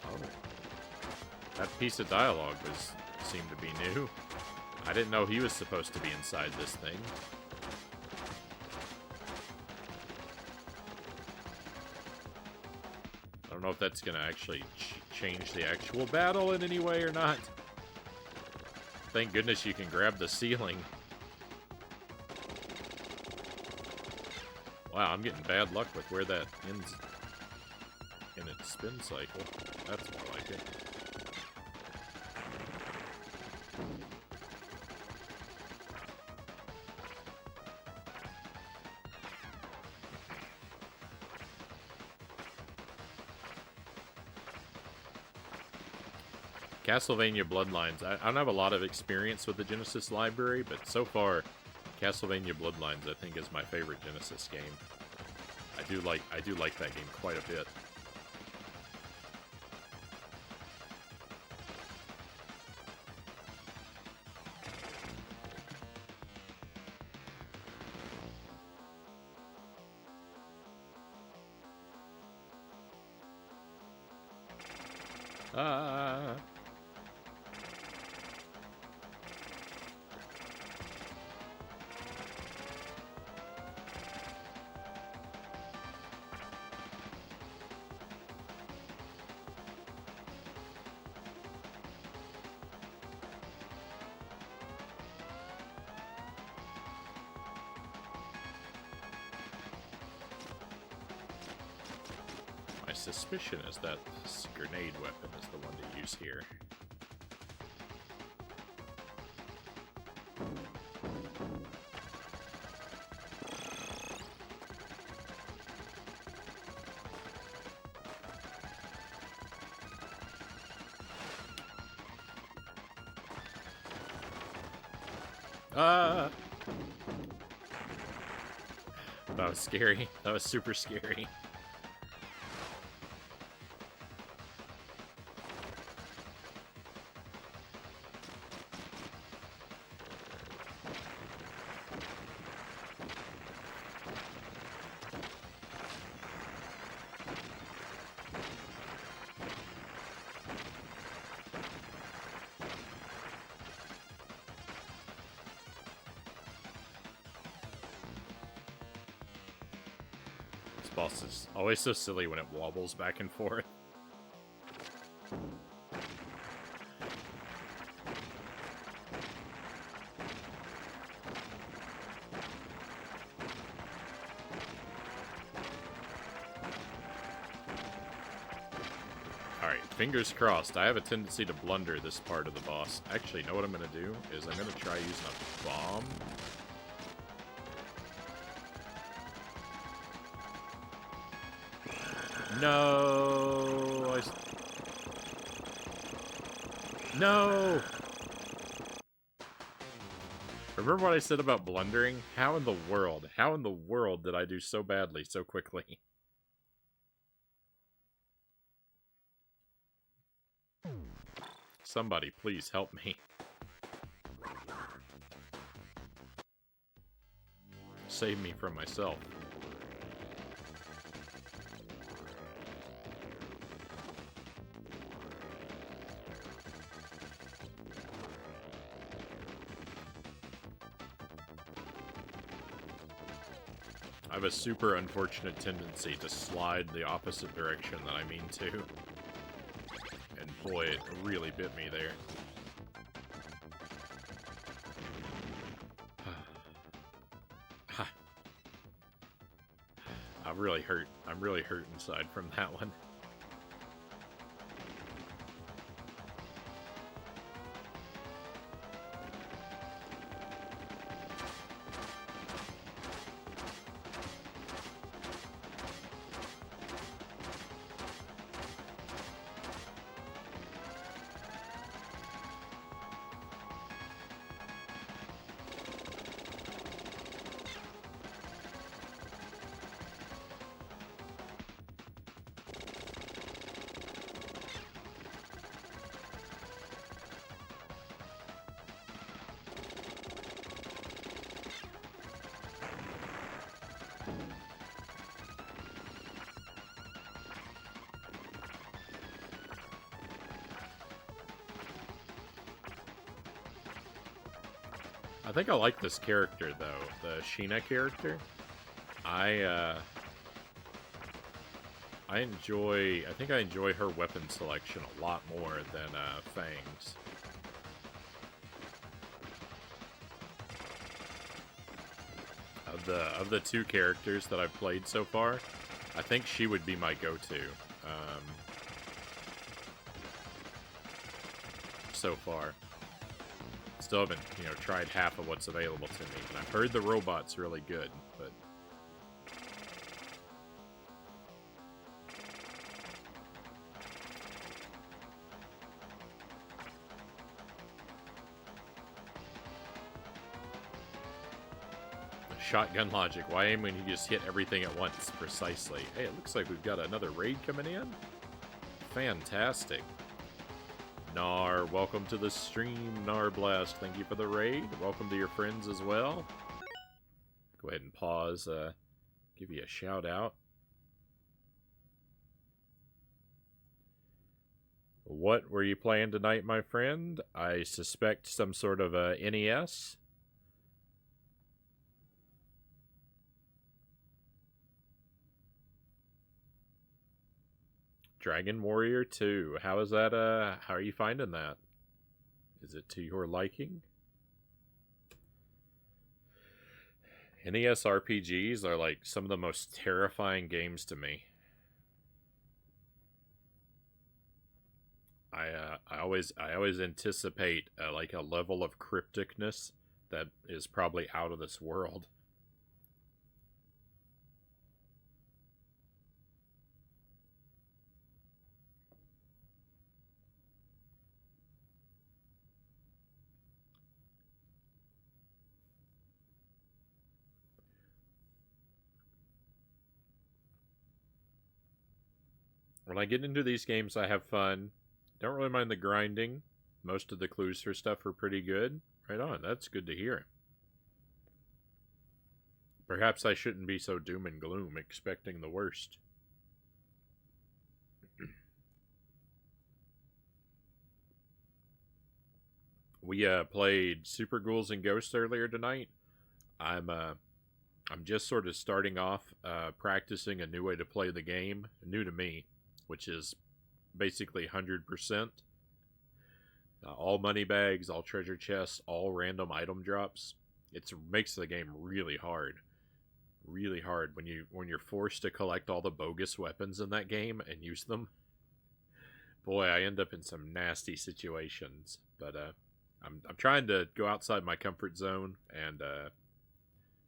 [SPEAKER 1] Oh. That piece of dialogue seemed to be new. I didn't know he was supposed to be inside this thing. I don't know if that's going to actually change the actual battle in any way or not. Thank goodness you can grab the ceiling. Wow, I'm getting bad luck with where that ends in its spin cycle. That's more like it. Castlevania Bloodlines. I don't have a lot of experience with the Genesis library, but so far, Castlevania Bloodlines I think is my favorite Genesis game. I do like that game quite a bit. My suspicion is that this grenade weapon is the one to use here. That was scary. That was super scary. boss is always so silly when it wobbles back and forth. Alright, fingers crossed. I have a tendency to blunder this part of the boss. Actually, you know what I'm going to do? Is I'm going to try using a bomb. No! No! Remember what I said about blundering? How in the world did I do so badly so quickly? Somebody, please help me. Save me from myself. I have a super unfortunate tendency to slide the opposite direction that I mean to. And boy, it really bit me there. I'm really hurt. I'm really hurt inside from that one. I think I like this character, though. The Sheena character. I think I enjoy her weapon selection a lot more than Fang's. Of the two characters that I've played so far, I think she would be my go-to. So far. Still haven't, tried half of what's available to me. And I've heard the robot's really good, but... Shotgun logic. Why aim when you just hit everything at once, precisely? Hey, it looks like we've got another raid coming in. Fantastic. Nar, welcome to the stream, Nar Blast. Thank you for the raid. Welcome to your friends as well. Go ahead and pause, give you a shout out. What were you playing tonight, my friend? I suspect some sort of a NES. Dragon Warrior 2. How is that, how are you finding that? Is it to your liking? NES RPGs are like some of the most terrifying games to me. I always anticipate like a level of crypticness that is probably out of this world. When I get into these games, I have fun. Don't really mind the grinding. Most of the clues for stuff are pretty good. Right on, that's good to hear. Perhaps I shouldn't be so doom and gloom, expecting the worst. We played Super Ghouls and Ghosts earlier tonight. I'm I'm just sort of starting off practicing a new way to play the game, new to me, which is basically 100%. All money bags, all treasure chests, all random item drops. It makes the game really hard when you're forced to collect all the bogus weapons in that game and use them. Boy, I end up in some nasty situations. But I'm trying to go outside my comfort zone and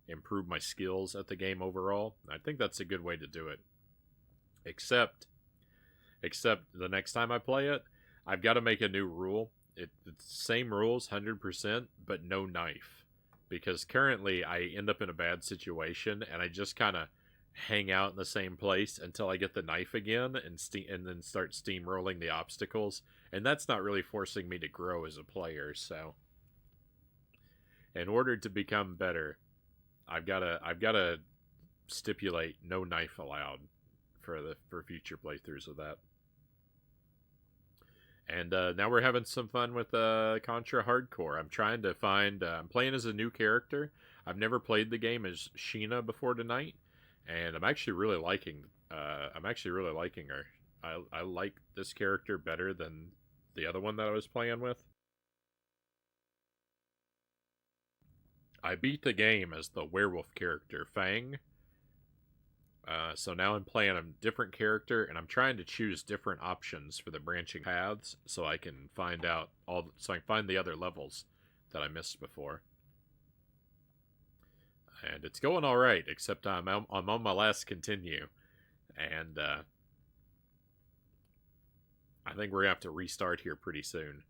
[SPEAKER 1] improve my skills at the game overall. I think that's a good way to do it. Except the next time I play it, I've got to make a new rule. It's the same rules, 100%, but no knife. Because currently I end up in a bad situation and I just kind of hang out in the same place until I get the knife again and then start steamrolling the obstacles. And that's not really forcing me to grow as a player. So in order to become better, I've gotta stipulate no knife allowed for future playthroughs of that. And now we're having some fun with Contra Hardcore. I'm trying to find. I'm playing as a new character. I've never played the game as Sheena before tonight, and I'm actually really liking. Her. I like this character better than the other one that I was playing with. I beat the game as the werewolf character Fang. So now I'm playing a different character, and I'm trying to choose different options for the branching paths, so I can find the other levels that I missed before. And it's going all right, except I'm on my last continue, and I think we're gonna have to restart here pretty soon.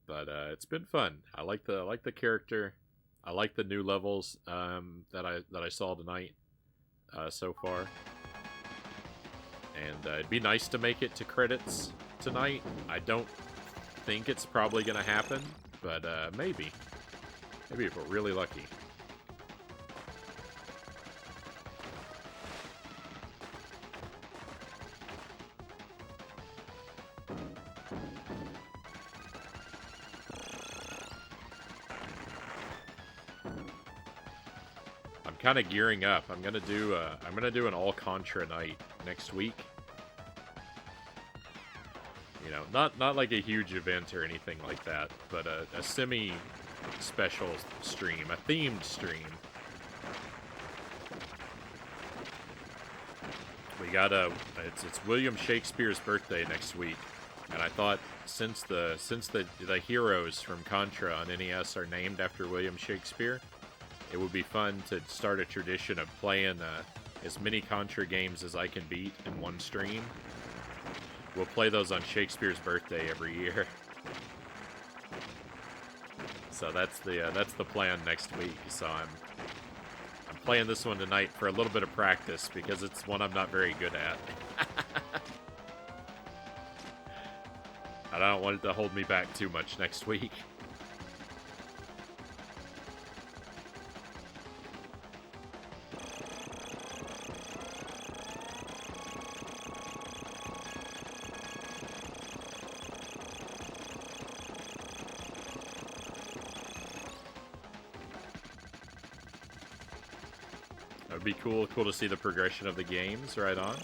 [SPEAKER 1] But it's been fun. I like the character. I like the new levels that I saw tonight. So far, and it'd be nice to make it to credits tonight. I don't think it's probably gonna happen, but maybe if we're really lucky. Kind of gearing up. I'm gonna do an all Contra night next week. You know, not like a huge event or anything like that, but a semi special stream, a themed stream. We got it's William Shakespeare's birthday next week, and I thought since the heroes from Contra on NES are named after William Shakespeare, it would be fun to start a tradition of playing as many Contra games as I can beat in one stream. We'll play those on Shakespeare's birthday every year. So that's the plan next week. So I'm playing this one tonight for a little bit of practice because it's one I'm not very good at. I don't want it to hold me back too much next week. It would be cool to see the progression of the games. Right on.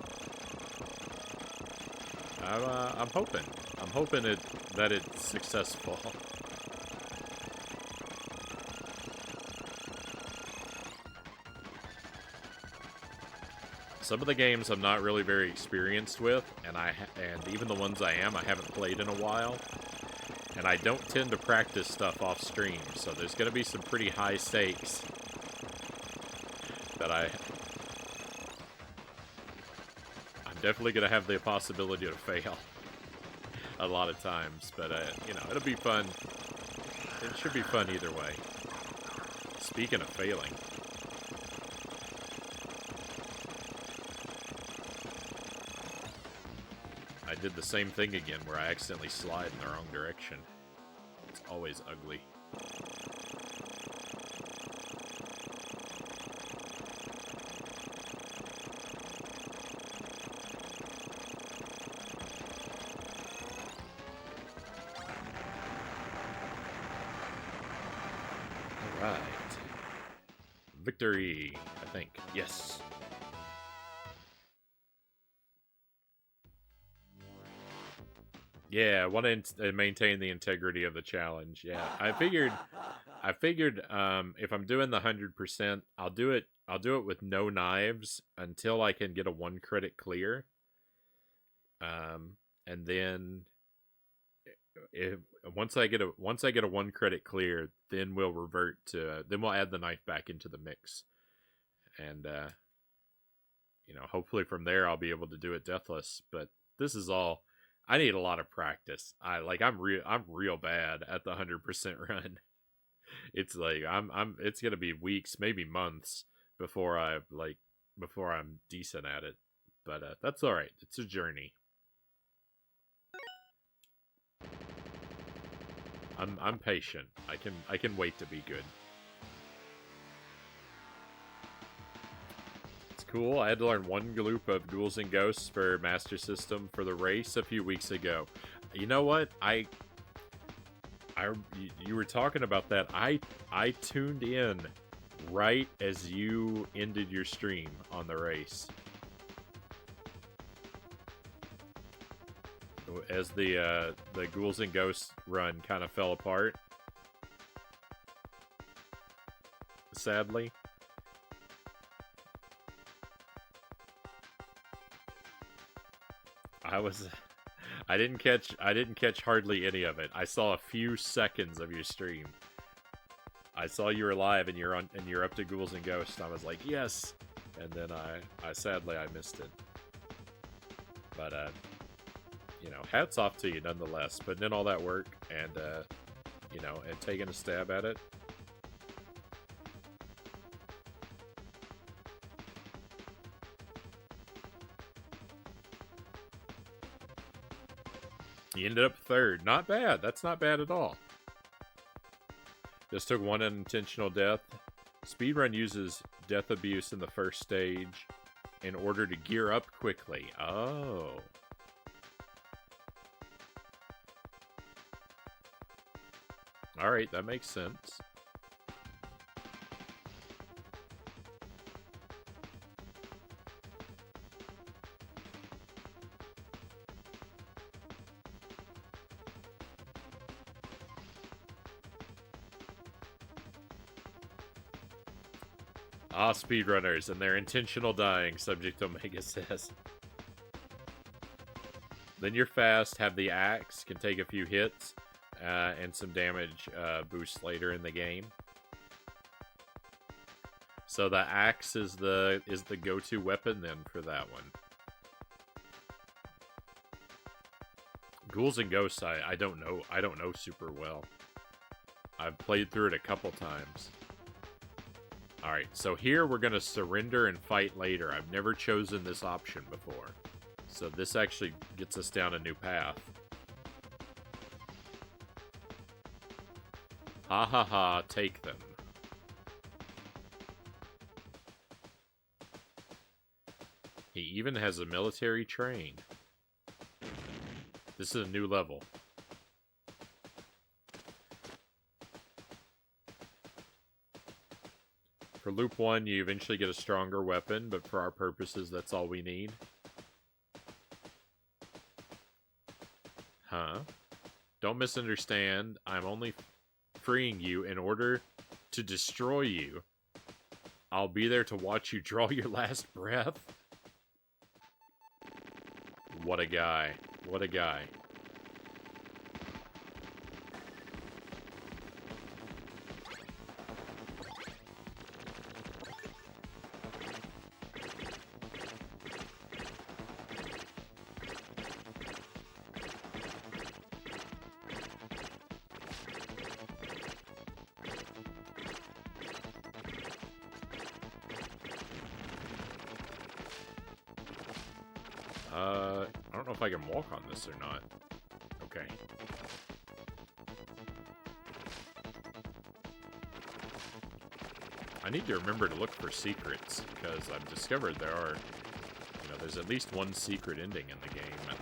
[SPEAKER 1] I'm hoping that it's successful. Some of the games I'm not really very experienced with, and even the ones I haven't played in a while. And I don't tend to practice stuff off stream, so there's going to be some pretty high stakes that I'm definitely going to have the possibility to fail a lot of times, but you know, it'll be fun. It should be fun either way. Speaking of failing, I did the same thing again where I accidentally slide in the wrong direction. It's always ugly. Alright. victory, I think. Yes. Yeah, I want to maintain the integrity of the challenge. Yeah, I figured if I'm doing the 100%, I'll do it with no knives until I can get a 1 credit clear. And then if once I get a 1 credit clear, then we'll revert to then we'll add the knife back into the mix. And you know, hopefully from there I'll be able to do it deathless, but this is all I need a lot of practice. I'm real bad at the 100% run. It's like it's going to be weeks, maybe months before I'm decent at it. But that's all right. It's a journey. I'm patient. I can wait to be good. It's cool. I had to learn 1 loop of Ghouls and Ghosts for Master System for the race a few weeks ago. You know what? You were talking about that. I tuned in right as you ended your stream on the race. As the Ghouls and Ghosts run kind of fell apart. Sadly. I didn't catch hardly any of it. I saw a few seconds of your stream. I saw you were live and you're up to Ghouls and Ghosts. And I was like, yes. And then I sadly missed it. But you know, hats off to you nonetheless. Putting in all that work and you know, and taking a stab at it. You ended up 3rd. Not bad. That's not bad at all. Just took 1 unintentional death. Speedrun uses death abuse in the first stage in order to gear up quickly. Oh. Alright, that makes sense. Ah, speedrunners and their intentional dying, Subject Omega says. Then you're fast, have the axe, can take a few hits, and some damage boosts later in the game. So the axe is the go-to weapon then for that one. Ghouls and Ghosts, I don't know super well. I've played through it a couple times. Alright, so here we're going to surrender and fight later. I've never chosen this option before. So this actually gets us down a new path. Ha ha ha, take them. He even has a military train. This is a new level. For loop 1, you eventually get a stronger weapon, but for our purposes, that's all we need. Huh? Don't misunderstand. I'm only freeing you in order to destroy you. I'll be there to watch you draw your last breath. What a guy. What a guy. I don't know if I can walk on this or not. Okay. I need to remember to look for secrets, because I've discovered there are, you know, there's at least one secret ending in the game, and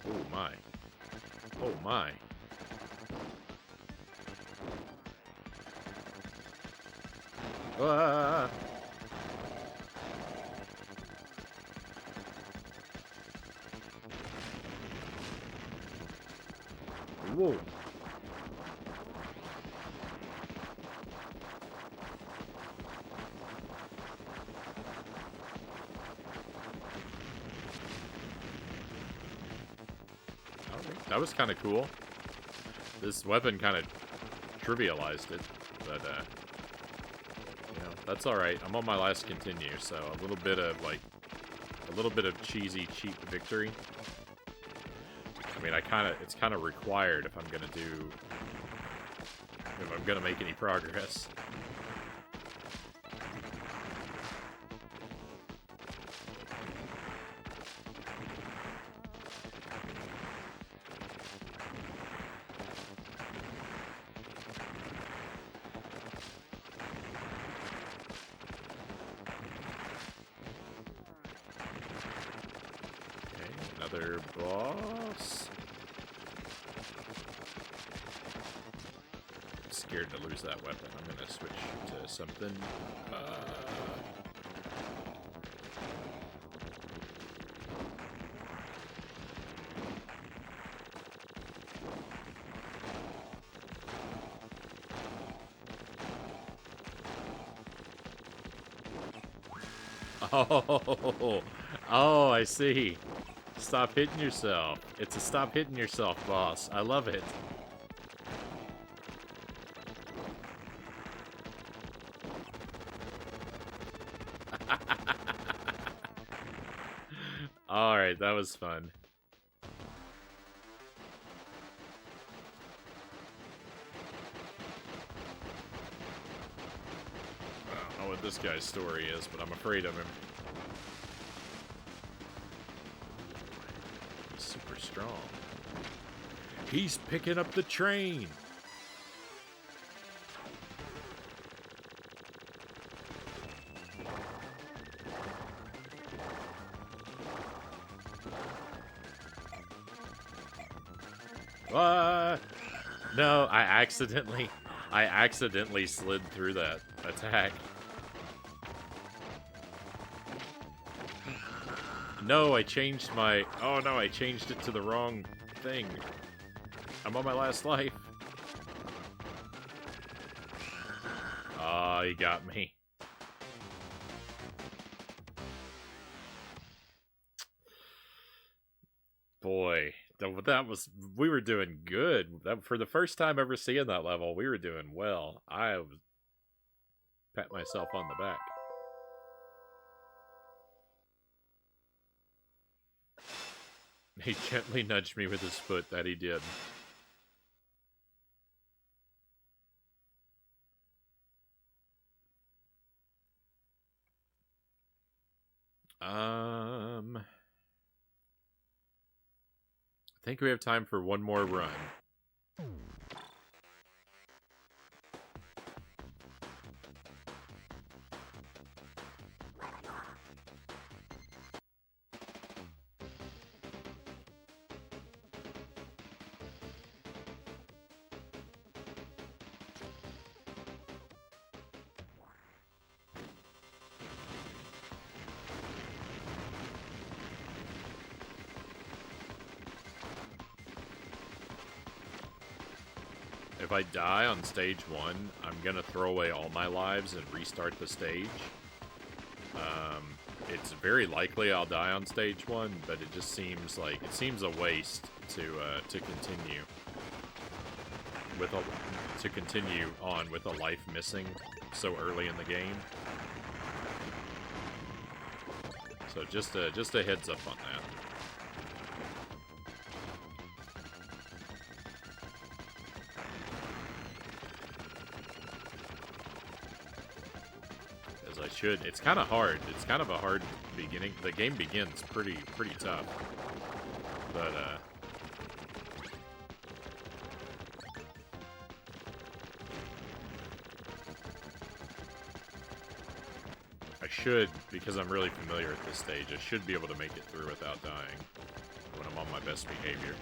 [SPEAKER 1] oh my. Oh my. Ah! Whoa. That was kind of cool. This weapon kind of trivialized it, but you know, that's all right. I'm on my last continue, so a little bit of cheesy cheap victory. I mean, it's kind of required if I'm gonna make any progress. Another boss. I'm scared to lose that weapon. I'm gonna switch to something. Oh, I see. Stop hitting yourself. It's a stop hitting yourself, boss. I love it. Alright, that was fun. I don't know what this guy's story is, but I'm afraid of him. He's super strong. He's picking up the train! What? No, I accidentally slid through that attack. No, I changed my... Oh no, I changed it to the wrong thing. I'm on my last life. Oh, he got me. Boy, that was... We were doing good. For the first time ever seeing that level, we were doing well. I was... Pat myself on the back. He gently nudged me with his foot. That he did. I think we have time for one more run. If I die on stage 1, I'm gonna throw away all my lives and restart the stage. It's very likely I'll die on stage 1, but it just seems like a waste to continue on with a life missing so early in the game. So just a heads up on that. It's kind of hard. It's kind of a hard beginning. The game begins pretty tough. But, I should, because I'm really familiar with this stage, I should be able to make it through without dying when I'm on my best behavior.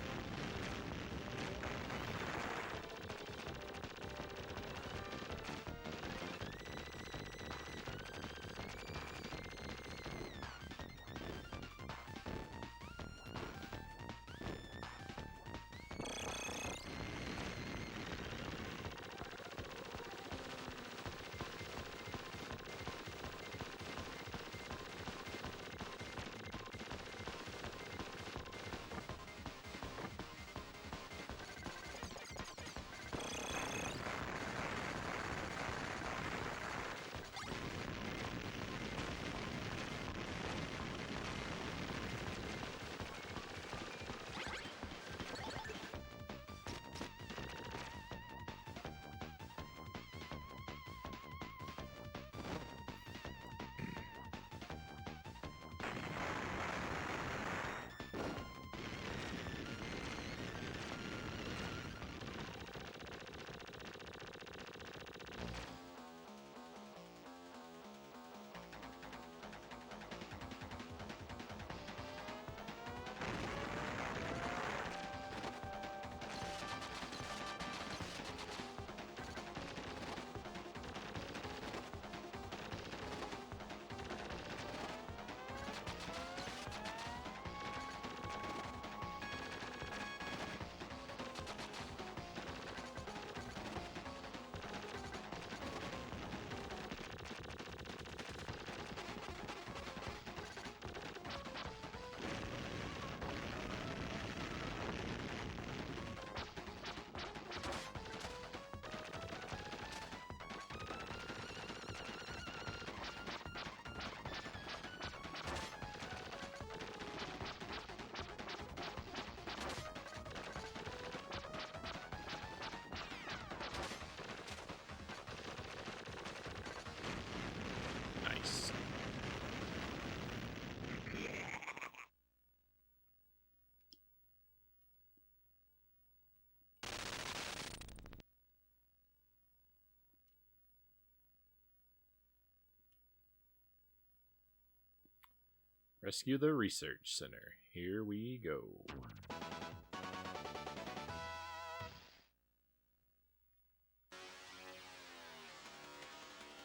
[SPEAKER 1] Rescue the research center. Here we go.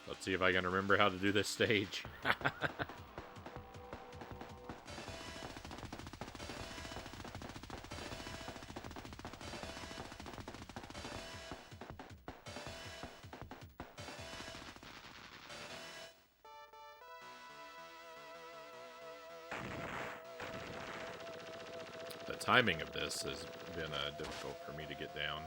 [SPEAKER 1] Let's see if I can remember how to do this stage. The timing of this has been difficult for me to get down.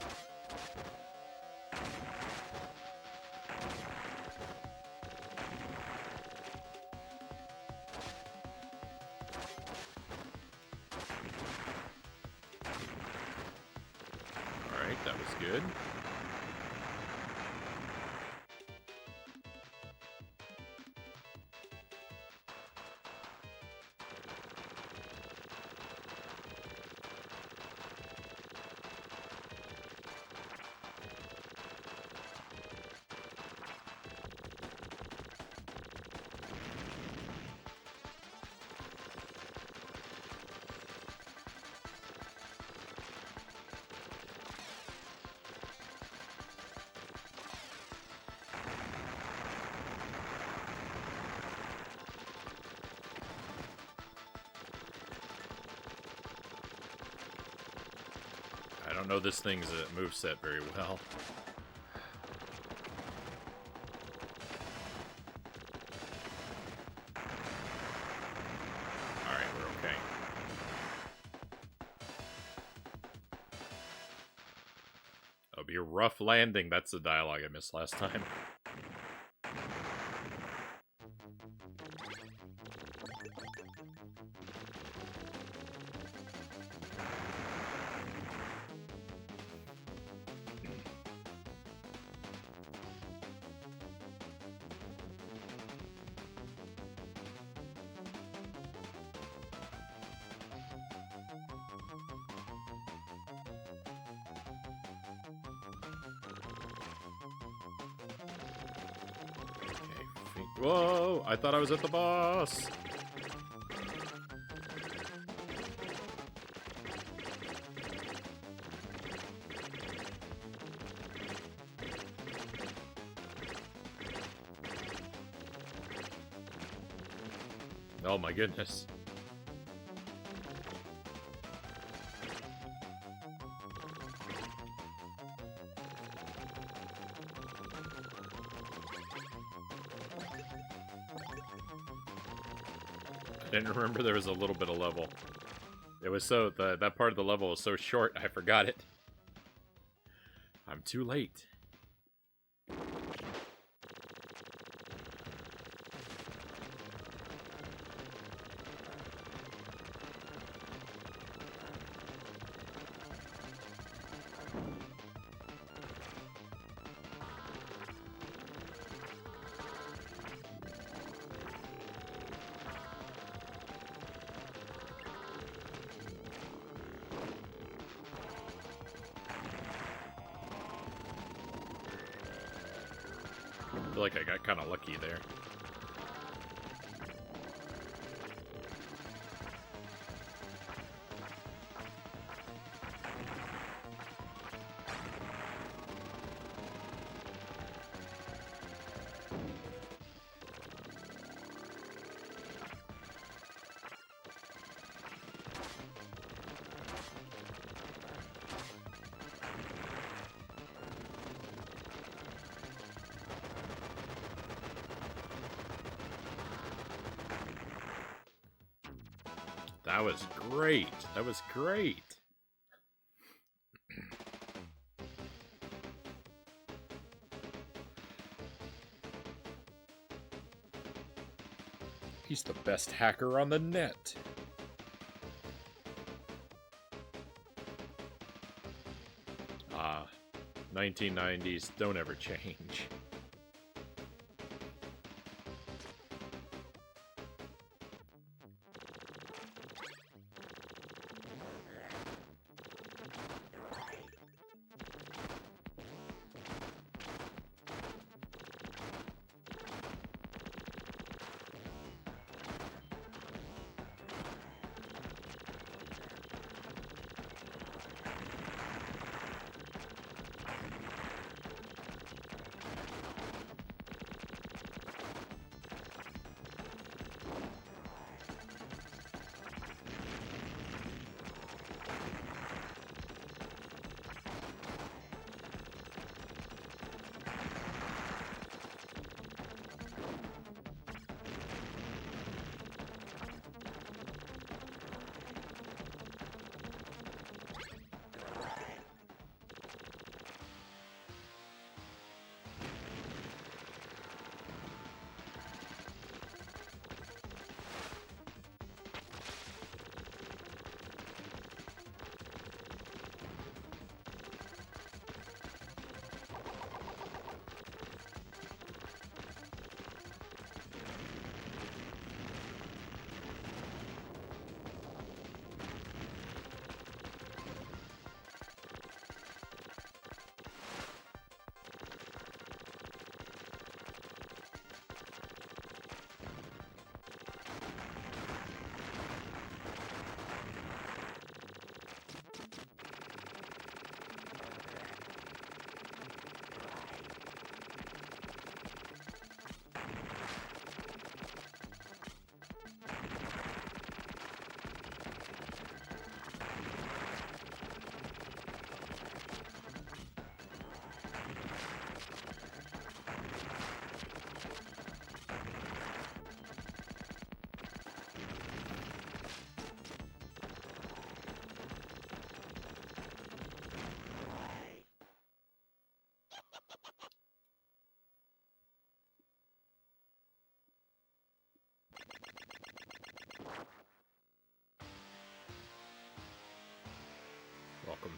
[SPEAKER 1] Alright, that was good. I don't know this thing's moveset very well. Alright, we're okay. It'll be a rough landing. That's the dialogue I missed last time. Whoa! I thought I was at the boss! Oh my goodness. I didn't remember there was a little bit of level. It was so, that part of the level was so short, I forgot it. I'm too late. I feel like I got kind of lucky there. That was great. That was great. He's the best hacker on the net. Ah, 1990s don't ever change.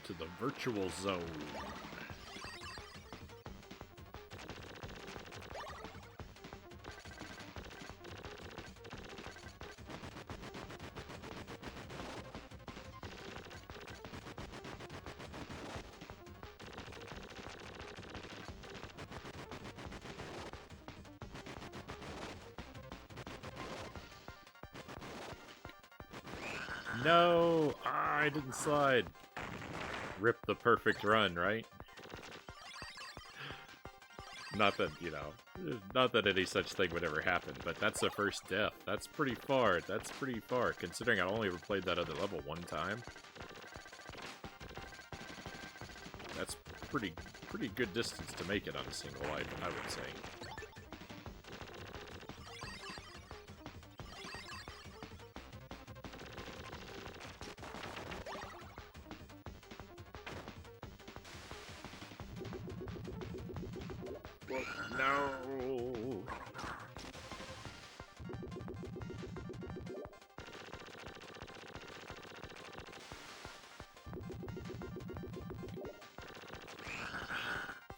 [SPEAKER 1] to the virtual zone. No! Ah, I didn't slide. Rip the perfect run, right? Not that, you know, not that any such thing would ever happen, but that's the first death. That's pretty far. That's pretty far, considering I only ever played that other level one time. That's pretty good distance to make it on a single life, I would say. No.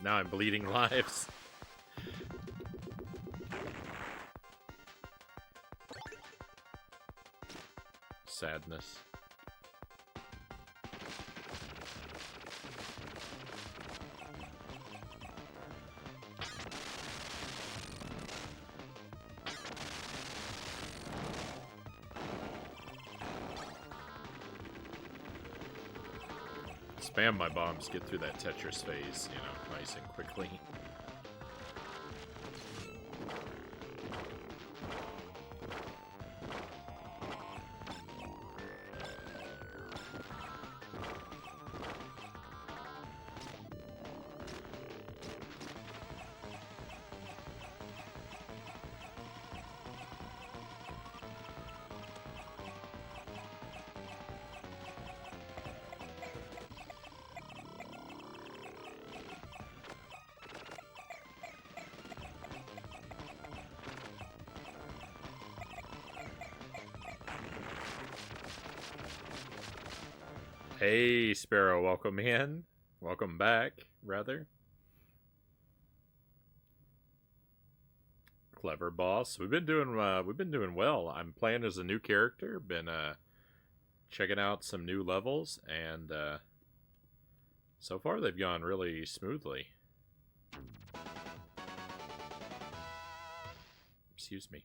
[SPEAKER 1] Now I'm bleeding lives. Sadness. Spam my bombs, get through that Tetris phase, you know, nice and quickly. Hey, Sparrow, welcome in. Welcome back, rather. Clever boss. We've been doing well. I'm playing as a new character. Been checking out some new levels, and so far they've gone really smoothly. Excuse me.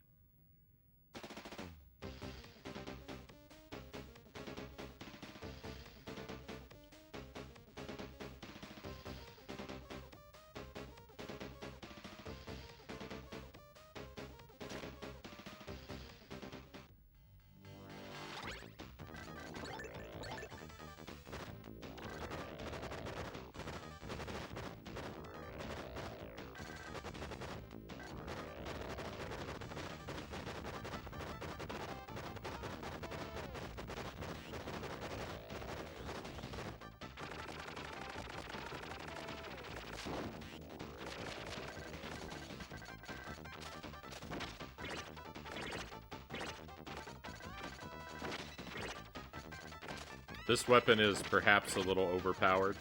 [SPEAKER 1] This weapon is perhaps a little overpowered.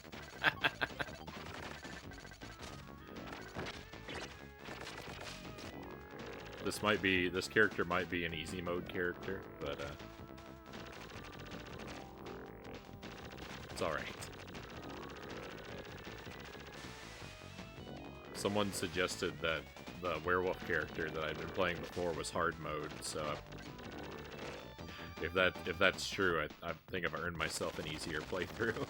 [SPEAKER 1] This character might be an easy mode character, but it's alright. Someone suggested that the werewolf character that I'd been playing before was hard mode, so if that's true, I think I've earned myself an easier playthrough.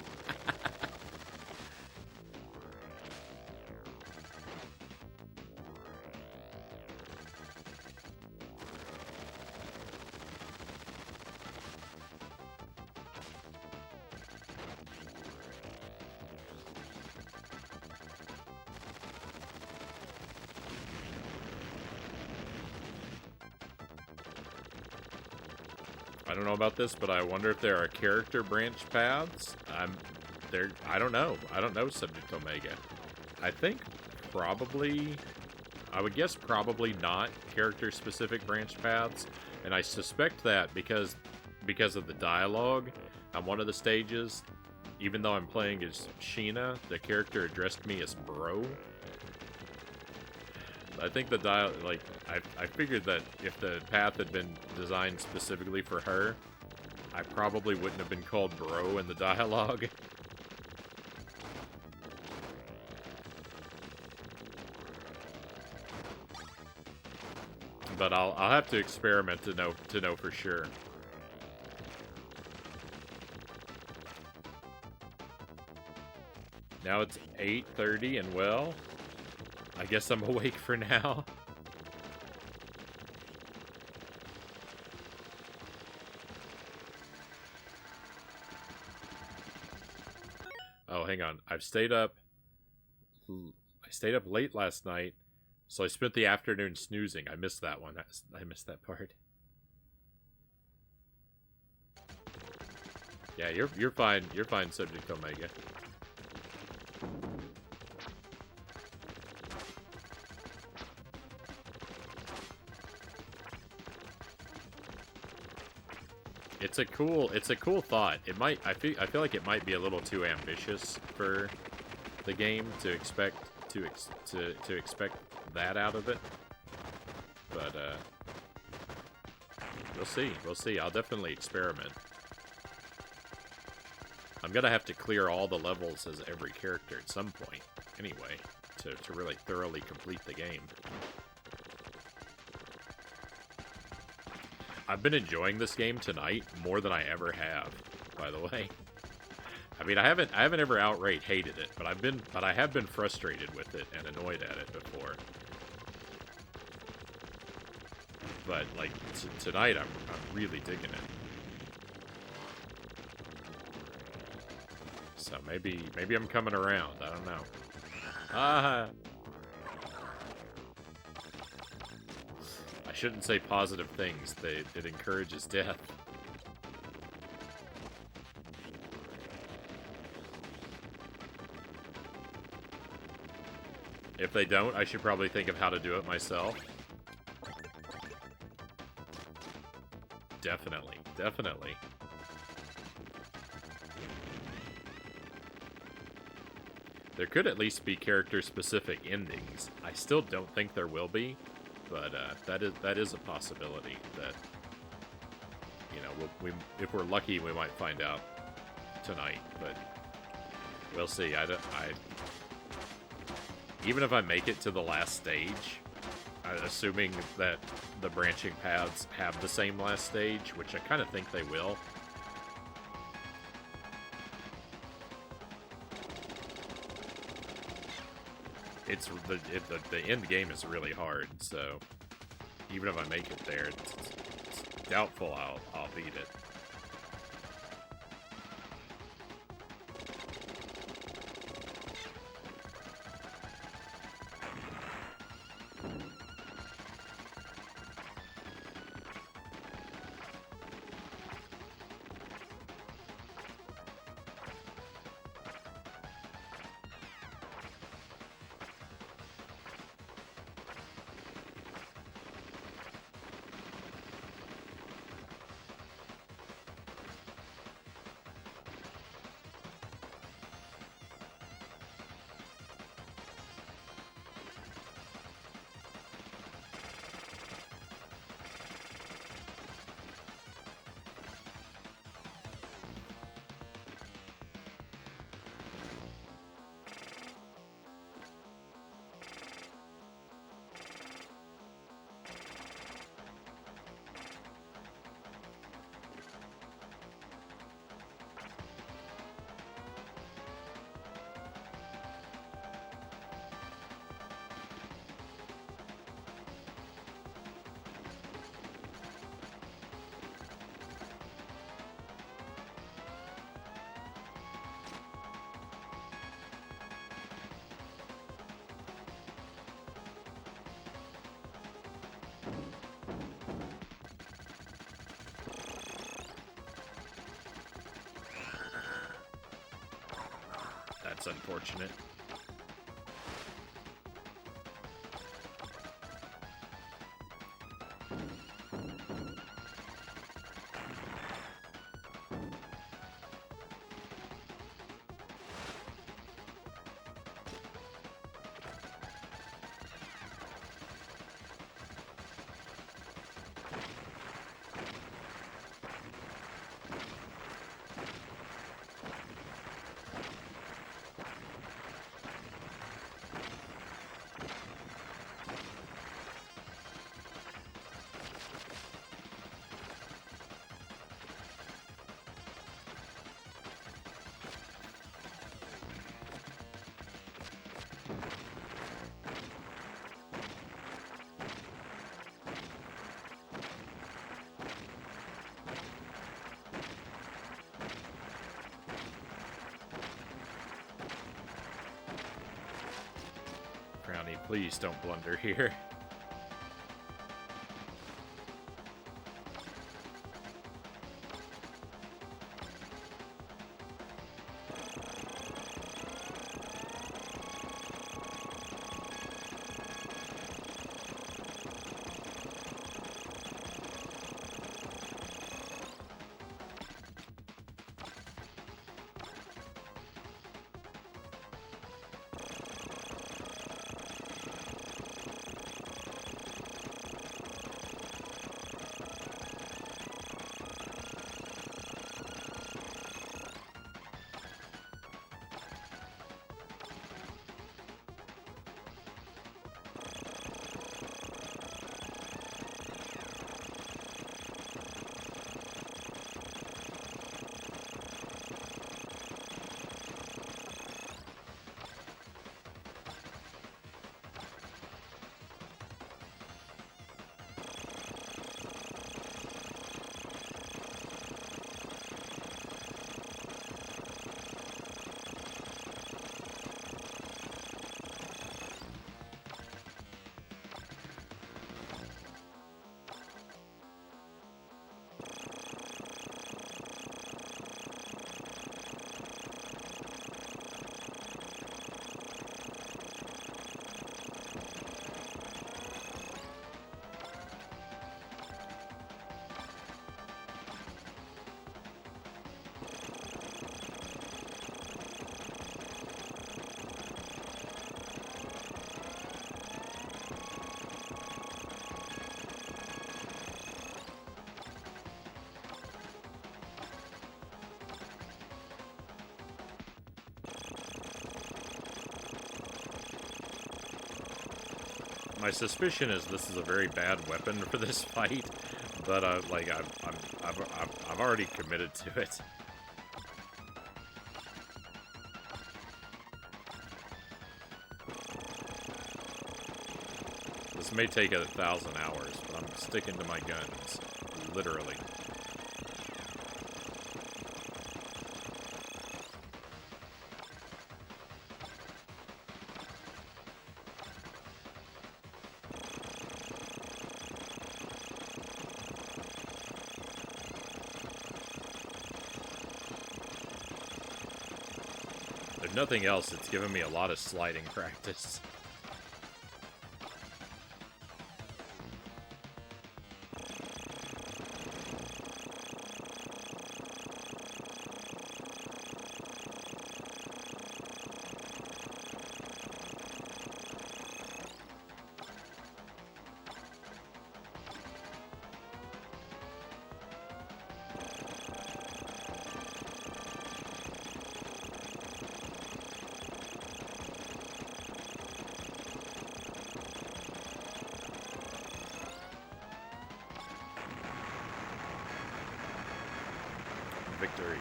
[SPEAKER 1] I don't know about this, but I wonder if there are character branch paths. I don't know. I don't know Subject Omega. I think probably, I would guess probably not character-specific branch paths, and I suspect that because of the dialogue on one of the stages, even though I'm playing as Sheena, the character addressed me as bro. I think the I figured that if the path had been designed specifically for her, I probably wouldn't have been called bro in the dialogue. But I'll have to experiment to know for sure. Now it's 8:30 and well, I guess I'm awake for now. Oh, hang on. I stayed up late last night, so I spent the afternoon snoozing. I missed that one. I missed that part. Yeah, you're fine. You're fine, Subject Omega. It's a cool thought. It might I feel like it might be a little too ambitious for the game to expect to expect that out of it. But we'll see. We'll see. I'll definitely experiment. I'm gonna have to clear all the levels as every character at some point, anyway, to really thoroughly complete the game. I've been enjoying this game tonight more than I ever have, by the way. I mean, I haven't ever outright hated it, but I have been frustrated with it and annoyed at it before. But like tonight, I'm really digging it. So maybe I'm coming around. I don't know. I shouldn't say positive things. It encourages death. If they don't, I should probably think of how to do it myself. Definitely. Definitely. There could at least be character-specific endings. I still don't think there will be, but that is a possibility. That, you know, if we're lucky, we might find out tonight. But we'll see. Even if I make it to the last stage, assuming that the branching paths have the same last stage, which I kind of think they will. The end game is really hard, so even if I make it there, it's doubtful I'll beat it. That's unfortunate. Please don't blunder here. My suspicion is this is a very bad weapon for this fight, but like I've already committed to it. This may take 1,000 hours, but I'm sticking to my guns, literally. If nothing else, it's given me a lot of sliding practice. Victory.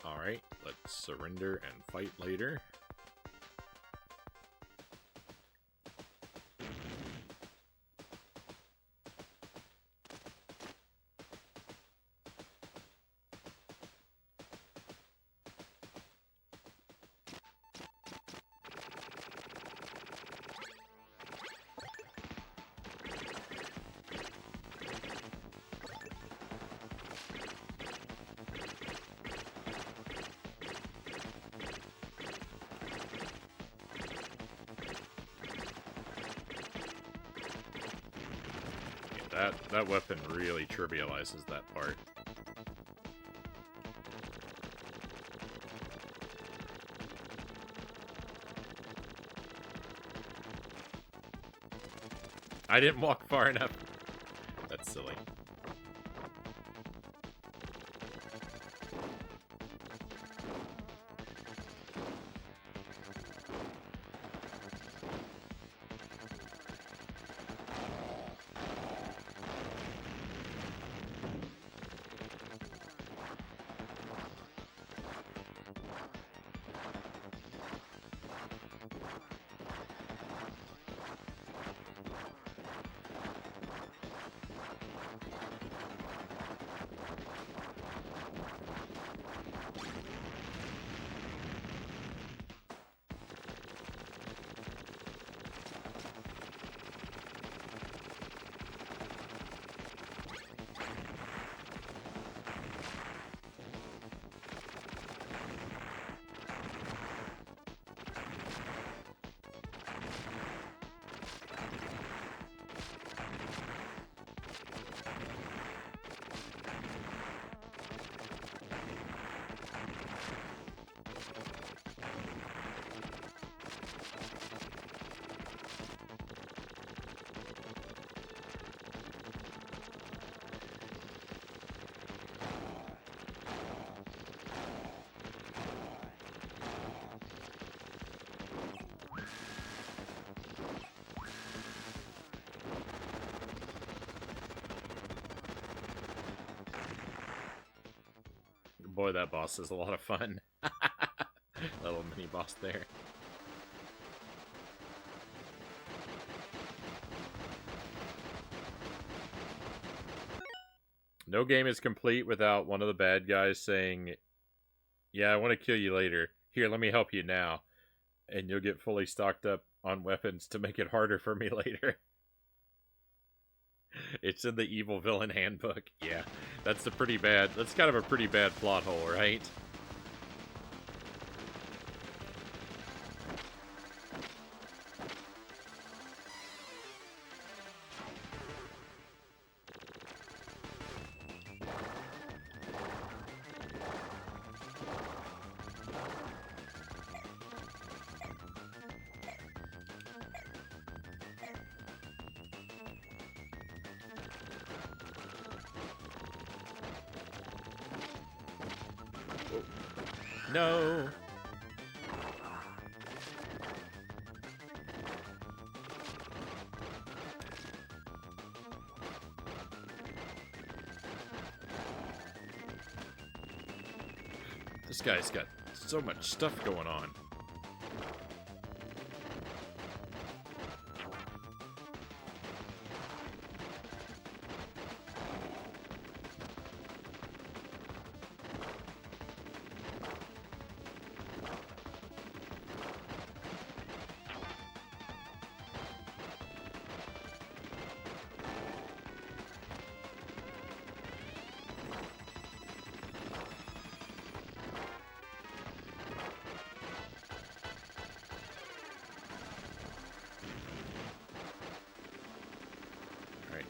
[SPEAKER 1] Alright, let's surrender and fight later. That weapon really trivializes that part. I didn't walk far enough. That's silly. Boy, that boss is a lot of fun. Little mini boss there. No game is complete without one of the bad guys saying, "Yeah, I want to kill you later. Here, let me help you now." And you'll get fully stocked up on weapons to make it harder for me later. It's in the evil villain handbook. Yeah, that's kind of a pretty bad plot hole, right? No. This guy's got so much stuff going on.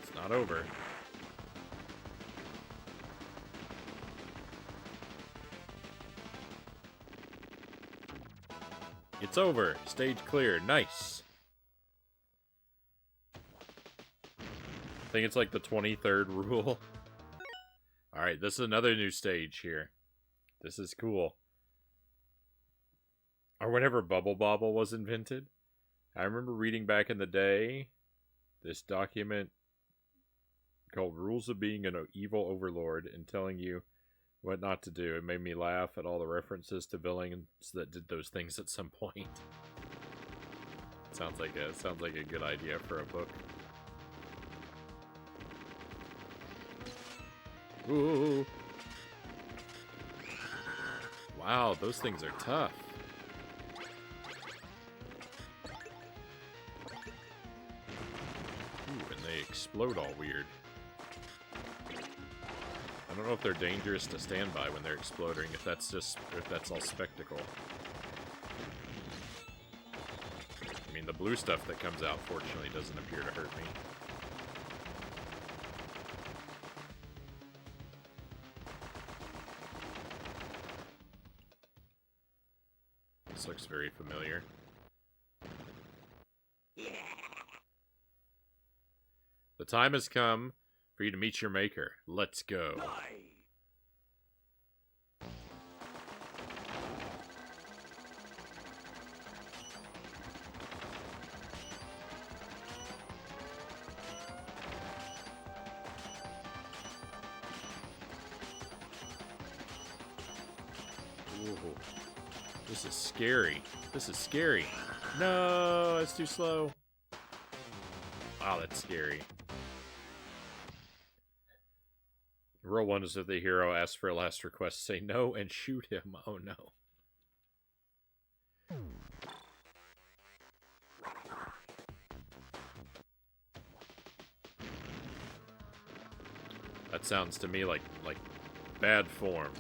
[SPEAKER 1] It's not over. It's over. Stage clear. Nice. I think it's like the 23rd rule. Alright, this is another new stage here. This is cool. Or whenever Bubble Bobble was invented. I remember reading back in the day this document called Rules of Being an Evil Overlord and telling you what not to do. It made me laugh at all the references to villains that did those things at some point. Sounds like a good idea for a book. Ooh. Wow, those things are tough. Ooh, and they explode all weird. I don't know if they're dangerous to stand by when they're exploding, if that's all spectacle. I mean, the blue stuff that comes out, fortunately, doesn't appear to hurt me. This looks very familiar. time has come for you to meet your maker. Let's go. Ooh. This is scary. This is scary. No, it's too slow. Wow, that's scary. Roll 1 is if the hero asks for a last request. Say no and shoot him. Oh no. That sounds to me like bad form.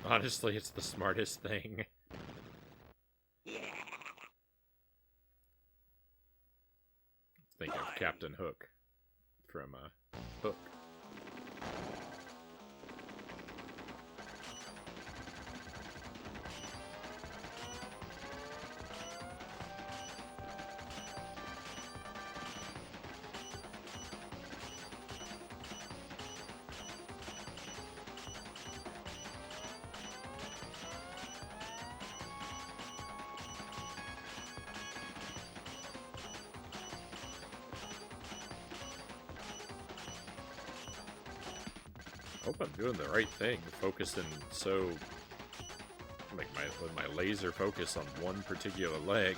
[SPEAKER 1] Honestly, it's the smartest thing. Think of Captain Hook from Hook. I hope I'm doing the right thing, focusing so like with my laser focus on one particular leg.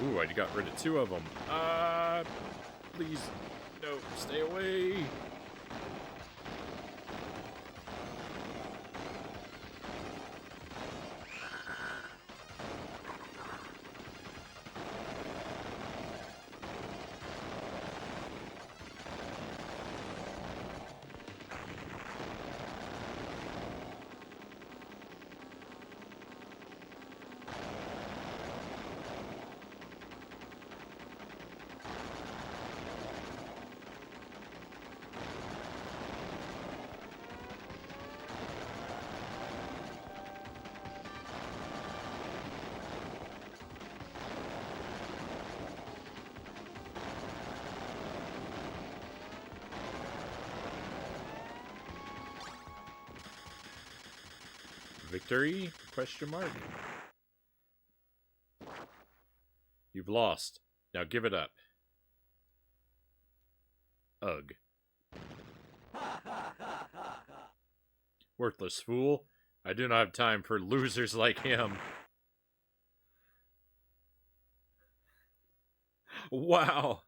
[SPEAKER 1] Ooh, I got rid of 2 of them. Please, no, stay away. Victory? Question mark. You've lost. Now give it up. Ugh. Worthless fool. I do not have time for losers like him. Wow.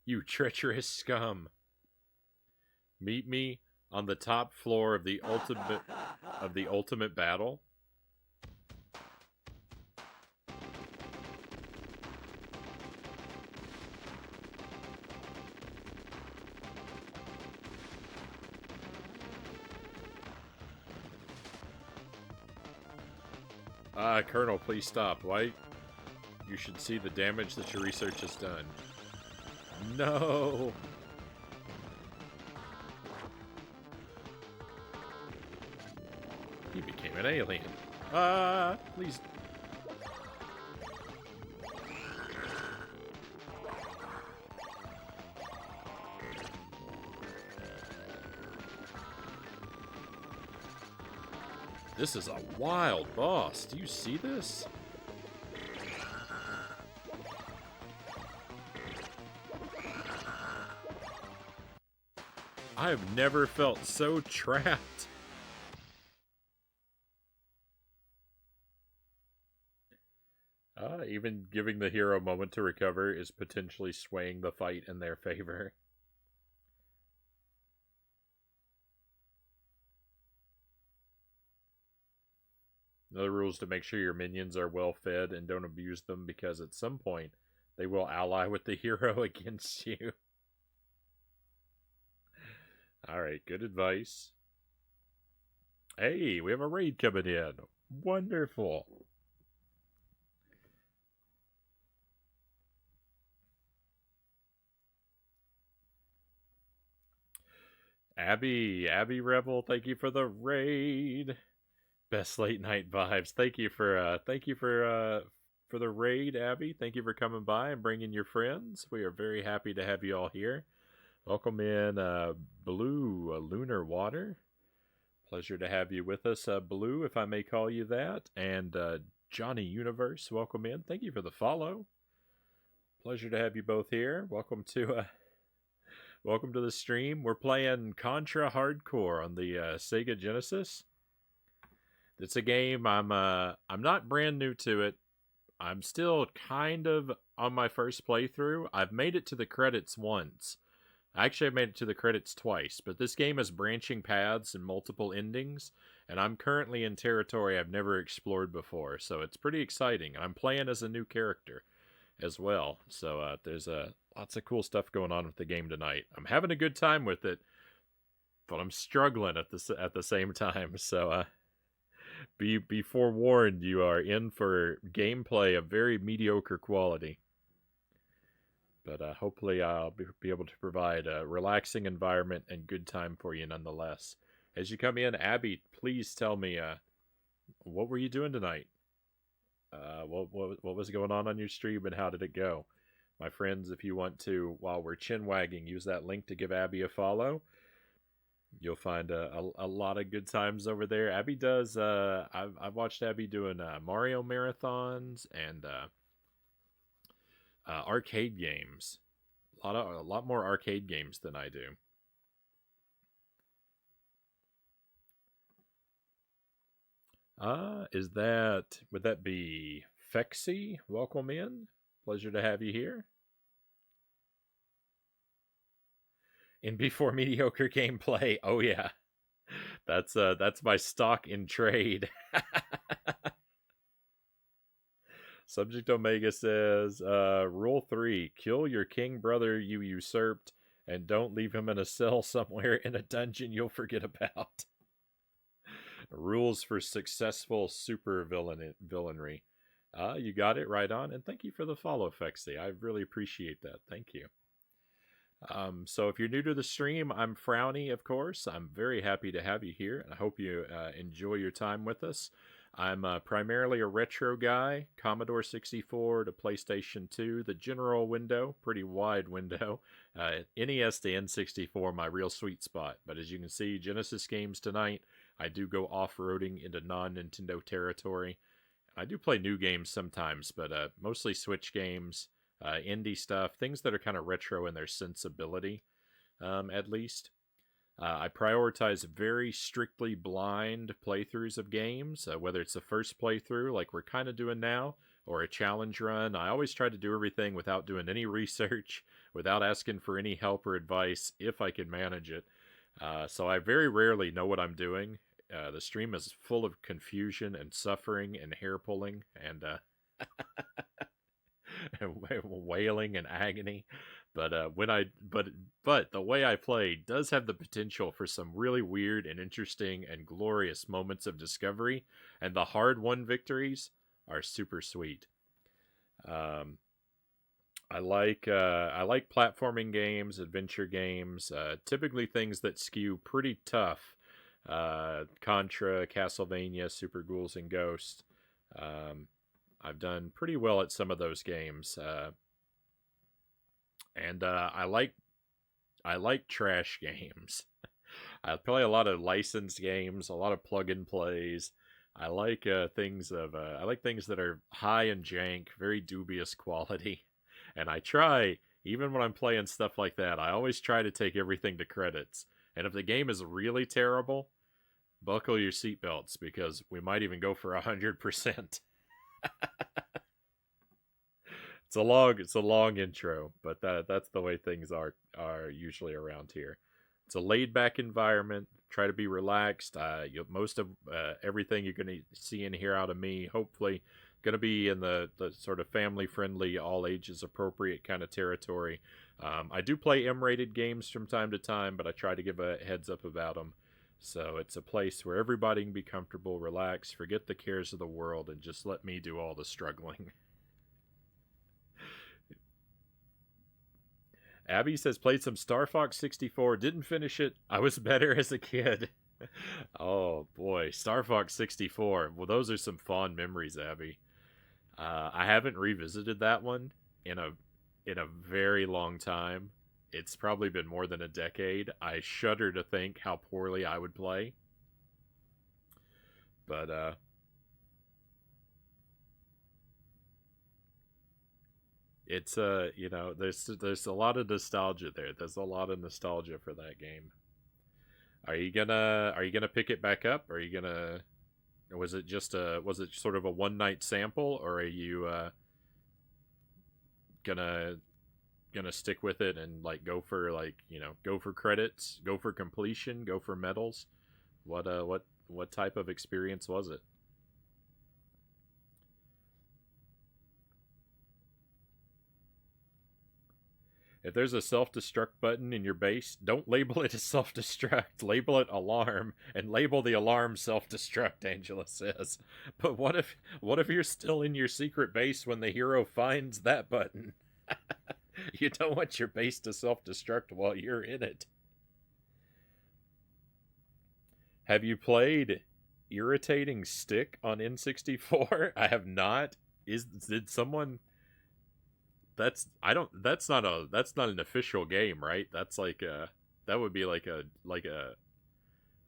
[SPEAKER 1] You treacherous scum. Meet me on the top floor of the ultimate battle. Colonel, please stop. Why? You should see the damage that your research has done. No! He became an alien. Please. This is a wild boss. Do you see this? I have never felt so trapped. Even even giving the hero a moment to recover is potentially swaying the fight in their favor. Another rule is to make sure your minions are well fed and don't abuse them, because at some point they will ally with the hero against you. Alright, good advice. Hey, we have a raid coming in. Wonderful. Abby Rebel, thank you for the raid. Best late night vibes. Thank you for the raid, Abby. Thank you for coming by and bringing your friends. We are very happy to have you all here. Welcome in, Blue Lunar Water. Pleasure to have you with us, Blue, if I may call you that. And Johnny Universe, welcome in. Thank you for the follow. Pleasure to have you both here. Welcome to the stream. We're playing Contra Hardcore on the Sega Genesis. It's a game I'm not brand new to it. I'm still kind of on my first playthrough. I've made it to the credits once. Actually, I've made it to the credits twice, but this game has branching paths and multiple endings, and I'm currently in territory I've never explored before, so it's pretty exciting. I'm playing as a new character as well, so there's lots of cool stuff going on with the game tonight. I'm having a good time with it, but I'm struggling at the same time, so be forewarned, you are in for gameplay of very mediocre quality. But hopefully I'll be able to provide a relaxing environment and good time for you nonetheless. As you come in, Abby, please tell me, what were you doing tonight? What was going on your stream, and how did it go? My friends, if you want to, while we're chin wagging, use that link to give Abby a follow. You'll find a lot of good times over there. Abby does. I've watched Abby doing Mario marathons and arcade games. A lot more arcade games than I do. Would that be Fexy? Welcome in. Pleasure to have you here. In before mediocre gameplay. Oh yeah. That's my stock in trade. Subject Omega says, Rule 3, kill your king brother you usurped, and don't leave him in a cell somewhere in a dungeon you'll forget about. Rules for successful super villainry. You got it right on, and thank you for the follow, Fexy. I really appreciate that. Thank you. So if you're new to the stream, I'm Frownie, of course. I'm very happy to have you here, and I hope you enjoy your time with us. I'm primarily a retro guy, Commodore 64 to PlayStation 2, the general window, pretty wide window. NES to N64, my real sweet spot. But as you can see, Genesis games tonight. I do go off-roading into non-Nintendo territory. I do play new games sometimes, but mostly Switch games, indie stuff, things that are kind of retro in their sensibility, at least. I prioritize very strictly blind playthroughs of games, whether it's the first playthrough, like we're kind of doing now, or a challenge run. I always try to do everything without doing any research, without asking for any help or advice, if I can manage it. So I very rarely know what I'm doing. The stream is full of confusion and suffering and hair pulling and wailing and agony. But but the way I play does have the potential for some really weird and interesting and glorious moments of discovery, and the hard-won victories are super sweet. I like platforming games, adventure games, typically things that skew pretty tough. Contra, Castlevania, Super Ghouls and Ghosts. I've done pretty well at some of those games. And I like trash games. I play a lot of licensed games, a lot of plug and plays. I like things that are high and jank, very dubious quality. And I try, even when I'm playing stuff like that, I always try to take everything to credits. And if the game is really terrible, buckle your seatbelts, because we might even go for 100%. it's a long intro, but that's the way things are usually around here. It's a laid back environment. Try to be relaxed. Most of everything you're going to see and hear out of me, hopefully, going to be in the sort of family friendly, all ages appropriate kind of territory. I do play M-rated games from time to time, but I try to give a heads up about them. So it's a place where everybody can be comfortable, relax, forget the cares of the world, and just let me do all the struggling. Abby says played some Star Fox 64, didn't finish it. I was better as a kid. Oh boy, Star Fox 64. Well, those are some fond memories, Abby. I haven't revisited that one in a very long time. It's probably been more than a decade. I shudder to think how poorly I would play. But it's there's a lot of nostalgia there. There's a lot of nostalgia for that game. Are you gonna pick it back up? Are you gonna or was it sort of a one night sample, or are you gonna stick with it and like go for go for credits, go for completion, go for medals? What type of experience was it? If there's a self destruct button in your base, don't label it as self destruct. Label it alarm and label the alarm self destruct, Angela says. But what if you're still in your secret base when the hero finds that button? You don't want your base to self destruct while you're in it. Have you played Irritating Stick on N64? I have not. Is did someone that's I don't that's not an official game, right? That's like a that would be like a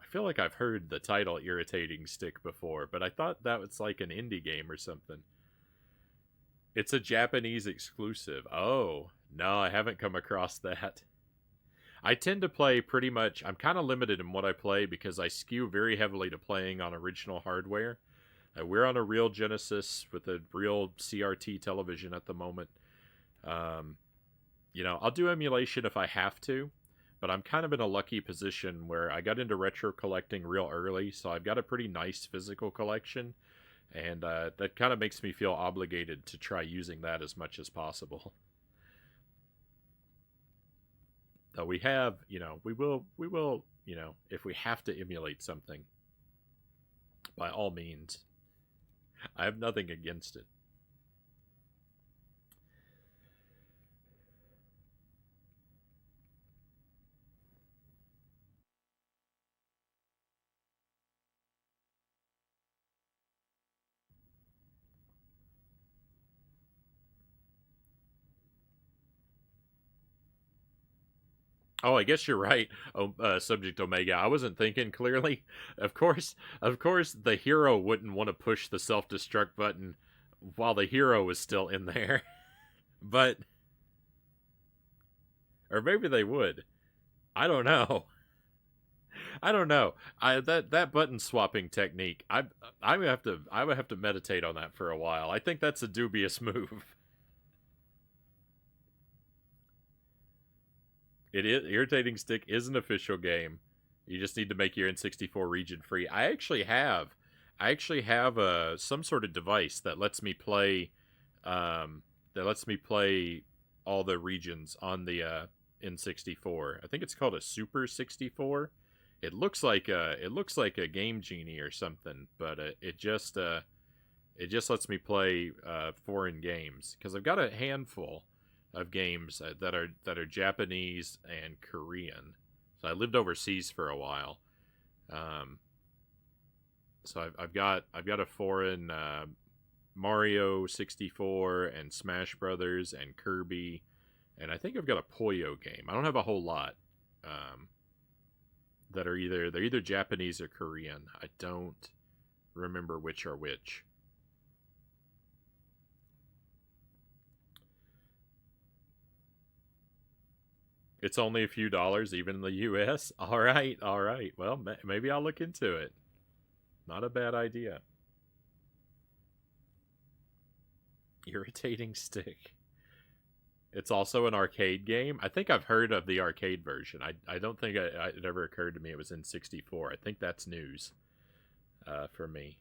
[SPEAKER 1] I feel like I've heard the title Irritating Stick before, but I thought that was like an indie game or something. It's a Japanese exclusive. Oh, no, I haven't come across that. I tend to play pretty much I'm kind of limited in what I play because I skew very heavily to playing on original hardware. We're on a real Genesis with a real CRT television at the moment. Um, I'll do emulation if I have to, but I'm kind of in a lucky position where I got into retro collecting real early, so I've got a pretty nice physical collection, and that kind of makes me feel obligated to try using that as much as possible. Though we have, we will, if we have to emulate something, by all means. I have nothing against it. Oh, I guess you're right. Oh, Subject Omega. I wasn't thinking clearly. Of course, the hero wouldn't want to push the self destruct button while the hero is still in there. But, or maybe they would. I don't know. I don't know. That button swapping technique. I would have to meditate on that for a while. I think that's a dubious move. It is Irritating Stick is an official game. You just need to make your N64 region free. I actually have some sort of device um, that lets me play all the regions on the N64. I think it's called a Super 64. It looks like a Game Genie or something, but it just lets me play foreign games because I've got a handful of games that are Japanese and Korean. So I lived overseas for a while. Um, so I've got a foreign Mario 64 and Smash Brothers and Kirby, and I think I've got a Puyo game. I don't have a whole lot um, that are they're either Japanese or Korean. I don't remember which are which. It's only a few dollars, even in the U.S. All right, all right. Well, maybe I'll look into it. Not a bad idea. Irritating Stick. It's also an arcade game. I think I've heard of the arcade version. I don't think it ever occurred to me it was in 64. I think that's news for me.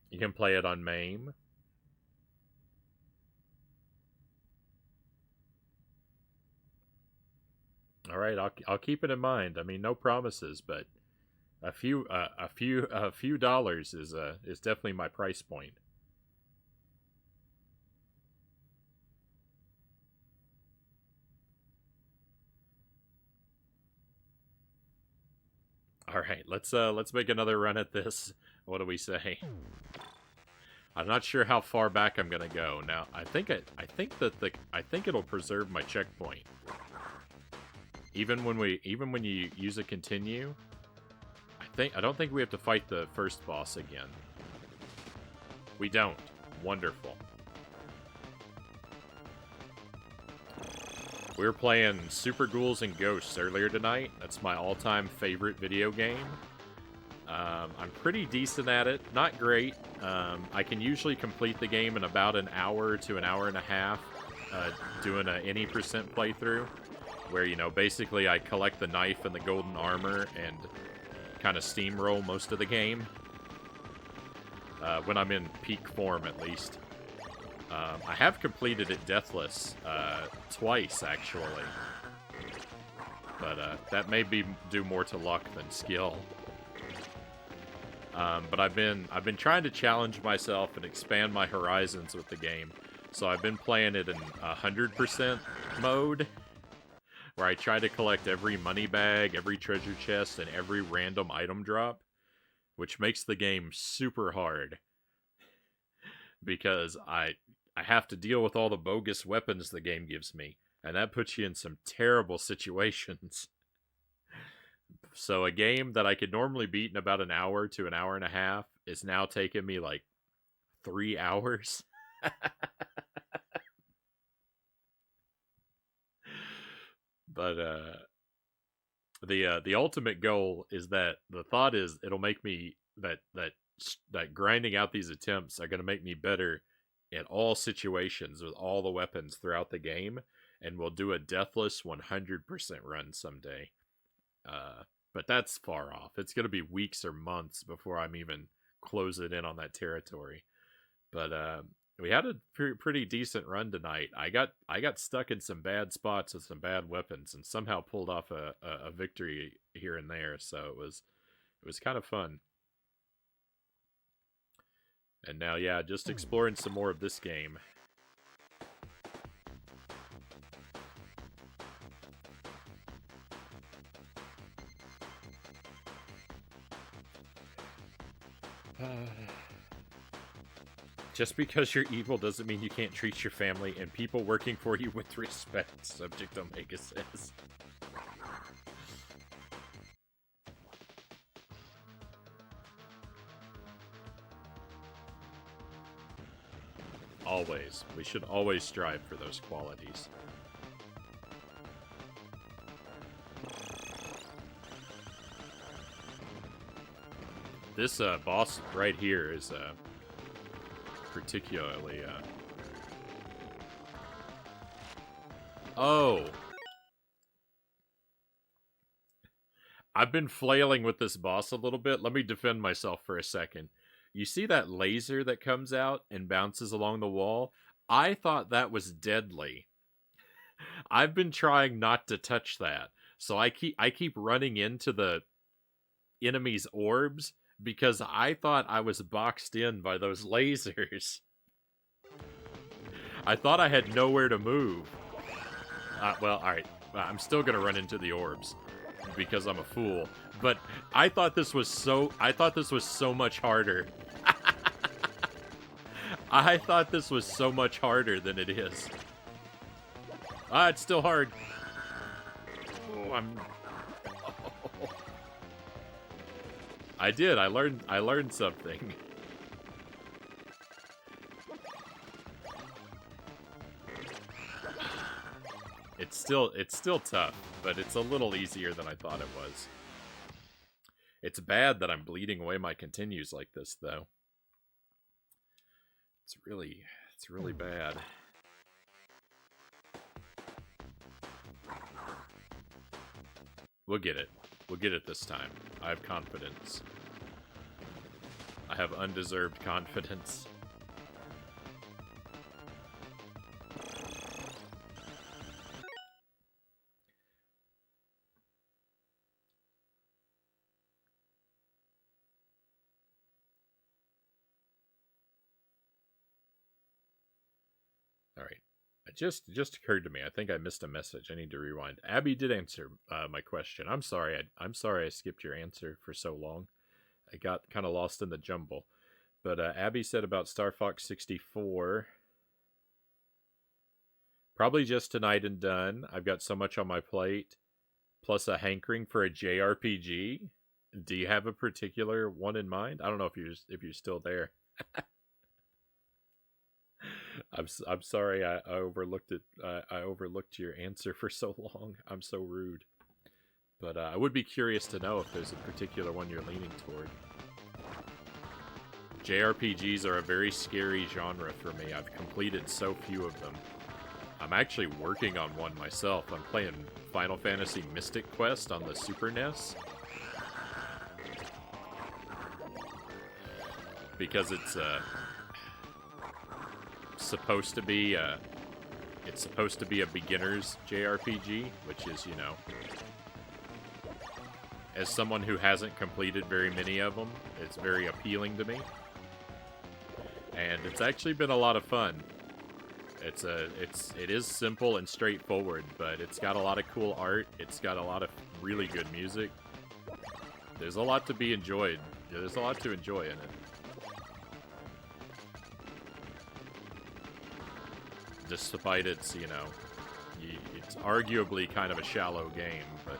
[SPEAKER 1] You can play it on MAME. All right, I'll keep it in mind. I mean, no promises, but a few dollars is definitely my price point. All right, let's make another run at this. What do we say? I'm not sure how far back I'm gonna go. Now, I think it'll preserve my checkpoint. Even when you use a continue, I don't think we have to fight the first boss again. We don't. Wonderful. We were playing Super Ghouls and Ghosts earlier tonight. That's my all-time favorite video game. I'm pretty decent at it. Not great. I can usually complete the game in about an hour to an hour and a half, doing a any percent playthrough, where, you know, basically I collect the knife and the golden armor and kind of steamroll most of the game. When I'm in peak form, at least. I have completed it deathless twice, actually. But that may be due more to luck than skill. But I've been trying to challenge myself and expand my horizons with the game. So I've been playing it in 100% mode, where I try to collect every money bag, every treasure chest, and every random item drop, which makes the game super hard. Because I have to deal with all the bogus weapons the game gives me, and that puts you in some terrible situations. So a game that I could normally beat in about an hour to an hour and a half is now taking me like 3 hours. But the ultimate goal is that the thought is it'll make me that grinding out these attempts are going to make me better in all situations with all the weapons throughout the game, and we'll do a deathless 100% run someday. But that's far off. It's going to be weeks or months before I'm even closing in on that territory. But we had a pretty decent run tonight. I got stuck in some bad spots with some bad weapons, and somehow pulled off a victory here and there. So it was kind of fun. And now, yeah, just exploring some more of this game. Just because you're evil doesn't mean you can't treat your family and people working for you with respect, Subject Omega says. Always. We should always strive for those qualities. This boss right here is particularly oh, I've been flailing with this boss a little bit. Let me defend myself for a second. You see that laser that comes out and bounces along the wall? I thought that was deadly. I've been trying not to touch that. So I keep running into the enemy's orbs because I thought I was boxed in by those lasers. I thought I had nowhere to move. Well, alright. I'm still gonna run into the orbs because I'm a fool. But I thought this was so much harder. I thought this was so much harder than it is. It's still hard. Oh, I did. I learned something. it's still tough, but it's a little easier than I thought it was. It's bad that I'm bleeding away my continues like this, though. It's really bad. We'll get it. We'll get it this time. I have confidence. I have undeserved confidence. All right. It just occurred to me. I think I missed a message. I need to rewind. Abby did answer my question. I'm sorry. I'm sorry I skipped your answer for so long. I got kind of lost in the jumble. But Abby said about Star Fox 64. Probably just tonight and done. I've got so much on my plate. Plus a hankering for a JRPG. Do you have a particular one in mind? I don't know if you're still there. I'm sorry I overlooked it. I overlooked your answer for so long. I'm so rude. But I would be curious to know if there's a particular one you're leaning toward. JRPGs are a very scary genre for me. I've completed so few of them. I'm actually working on one myself. I'm playing Final Fantasy Mystic Quest on the Super NES. Because it's supposed to be a beginner's JRPG, which is, you know, as someone who hasn't completed very many of them, it's very appealing to me. And it's actually been a lot of fun. It is simple and straightforward, but it's got a lot of cool art. It's got a lot of really good music. There's a lot to be enjoyed. There's a lot to enjoy in it. Despite its, you know, it's arguably kind of a shallow game, but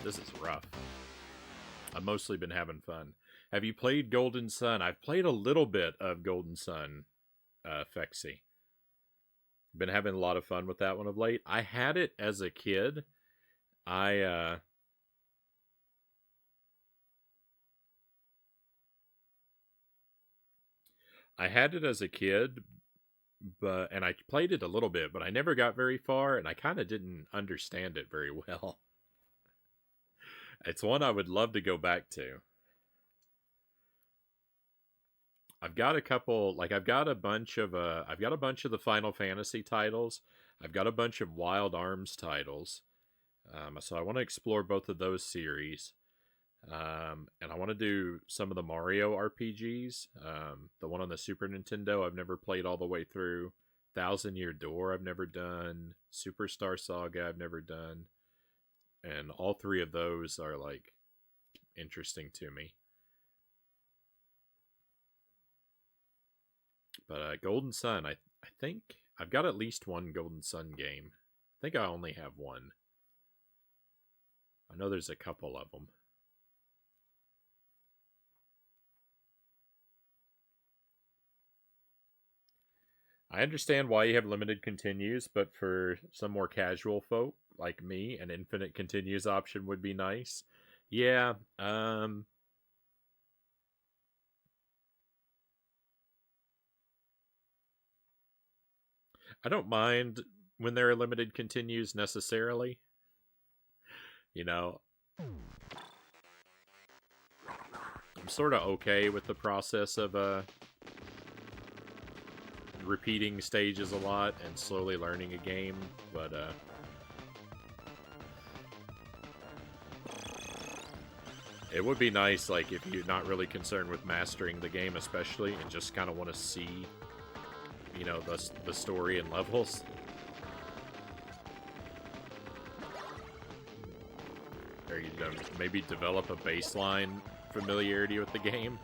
[SPEAKER 1] this is rough. I've mostly been having fun. Have you played Golden Sun? I've played a little bit of Golden Sun, Fexy. Been having a lot of fun with that one of late. I had it as a kid. I had it as a kid, and I played it a little bit, but I never got very far, and I kind of didn't understand it very well. It's one I would love to go back to. I've got a couple, like I've got a bunch of the Final Fantasy titles. I've got a bunch of Wild Arms titles. So I want to explore both of those series. And I want to do some of the Mario RPGs. The one on the Super Nintendo I've never played all the way through. Thousand Year Door I've never done. Superstar Saga I've never done. And all three of those are, like, interesting to me. But Golden Sun, I think I've got at least one Golden Sun game. I think I only have one. I know there's a couple of them. I understand why you have limited continues, but for some more casual folk like me, an infinite continues option would be nice. Yeah, I don't mind when there are limited continues necessarily. You know, I'm sort of okay with the process of repeating stages a lot and slowly learning a game, but it would be nice, like, if you're not really concerned with mastering the game especially, and just kind of want to see, you know, the story and levels. Or you know, maybe develop a baseline familiarity with the game.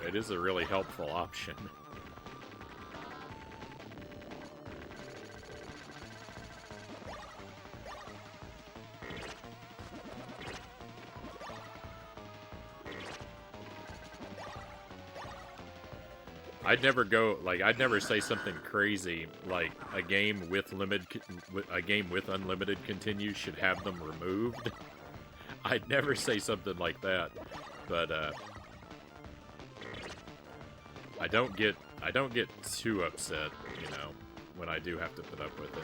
[SPEAKER 1] It is a really helpful option. I'd never go like I'd never say something crazy like a game with unlimited continues should have them removed. I'd never say something like that, but I don't get too upset, you know, when I do have to put up with it.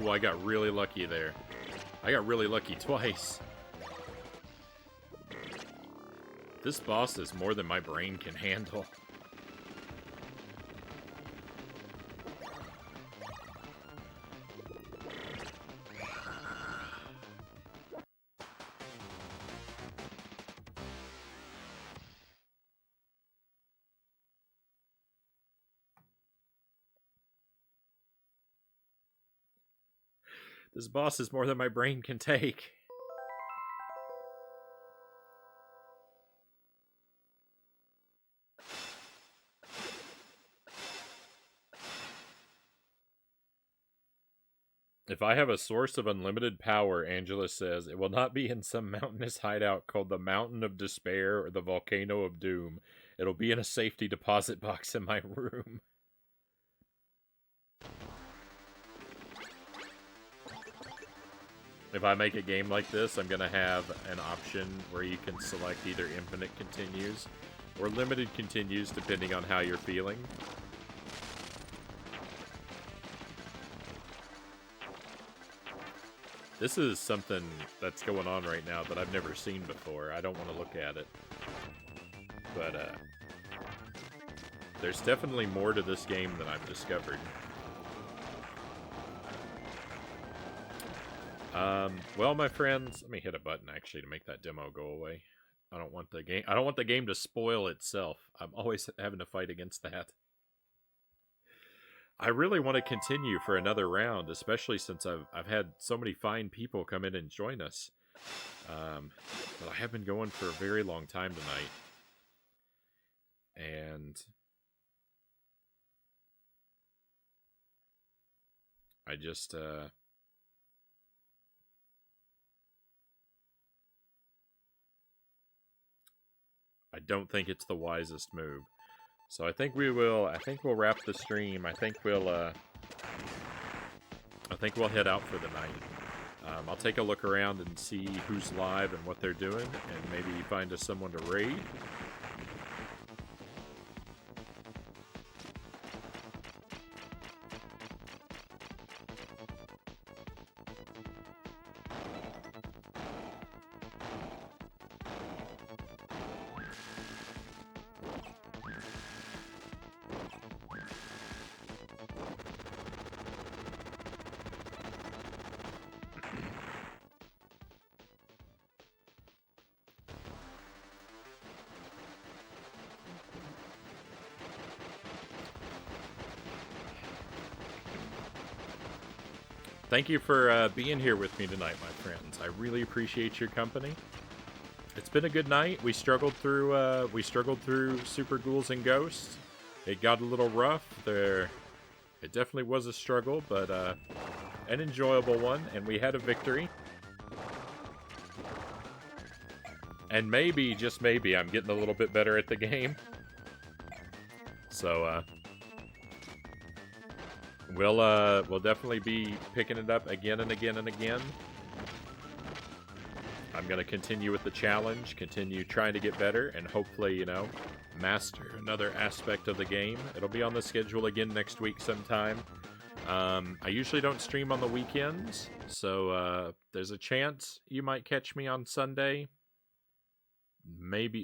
[SPEAKER 1] Ooh, I got really lucky there. I got really lucky twice. This boss is more than my brain can handle. This boss is more than my brain can take. If I have a source of unlimited power, Angela says, it will not be in some mountainous hideout called the Mountain of Despair or the Volcano of Doom. It'll be in a safety deposit box in my room. If I make a game like this, I'm going to have an option where you can select either infinite continues or limited continues, depending on how you're feeling. This is something that's going on right now that I've never seen before. I don't want to look at it. But, there's definitely more to this game than I've discovered. Well, my friends, let me hit a button actually to make that demo go away. I don't want the game to spoil itself. I'm always having to fight against that. I really want to continue for another round, especially since I've had so many fine people come in and join us. But I have been going for a very long time tonight. And I just I don't think it's the wisest move. So I think we'll wrap the stream. I think we'll head out for the night. I'll take a look around and see who's live and what they're doing, and maybe find us someone to raid. Thank you for being here with me tonight, my friends. I really appreciate your company. It's been a good night. We struggled through Super Ghouls and Ghosts. It got a little rough. It definitely was a struggle, but an enjoyable one, and we had a victory. And maybe, just maybe, I'm getting a little bit better at the game. So, we'll definitely be picking it up again and again and again. I'm going to continue with the challenge, continue trying to get better, and hopefully, you know, master another aspect of the game. It'll be on the schedule again next week sometime. I usually don't stream on the weekends, so there's a chance you might catch me on Sunday.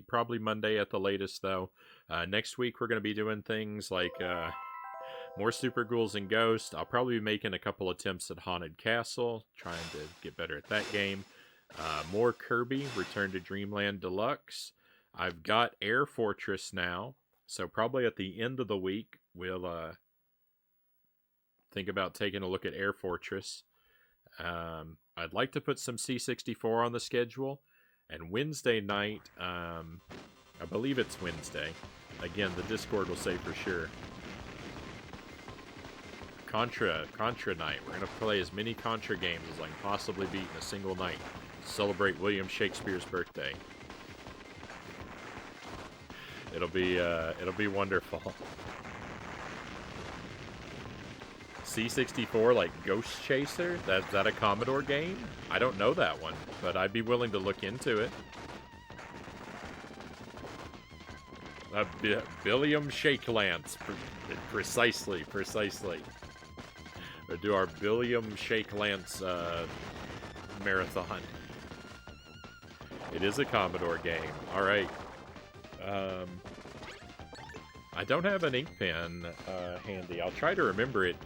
[SPEAKER 1] Probably Monday at the latest, though. Next week we're going to be doing things like more Super Ghouls and Ghosts. I'll probably be making a couple attempts at Haunted Castle, trying to get better at that game. More Kirby, Return to Dreamland Deluxe. I've got Air Fortress now, so probably at the end of the week we'll think about taking a look at Air Fortress. I'd like to put some C64 on the schedule. And Wednesday night, I believe it's Wednesday. Again, the Discord will say for sure. Contra night. We're going to play as many Contra games as I can possibly beat in a single night to celebrate William Shakespeare's birthday. It'll be wonderful. C64, like Ghost Chaser? That's that a Commodore game? I don't know that one, but I'd be willing to look into it. Billiam Shake Lance. Precisely. Or do our Billiam Shake Lance marathon. It is a Commodore game. Alright. I don't have an ink pen handy. I'll try to remember it.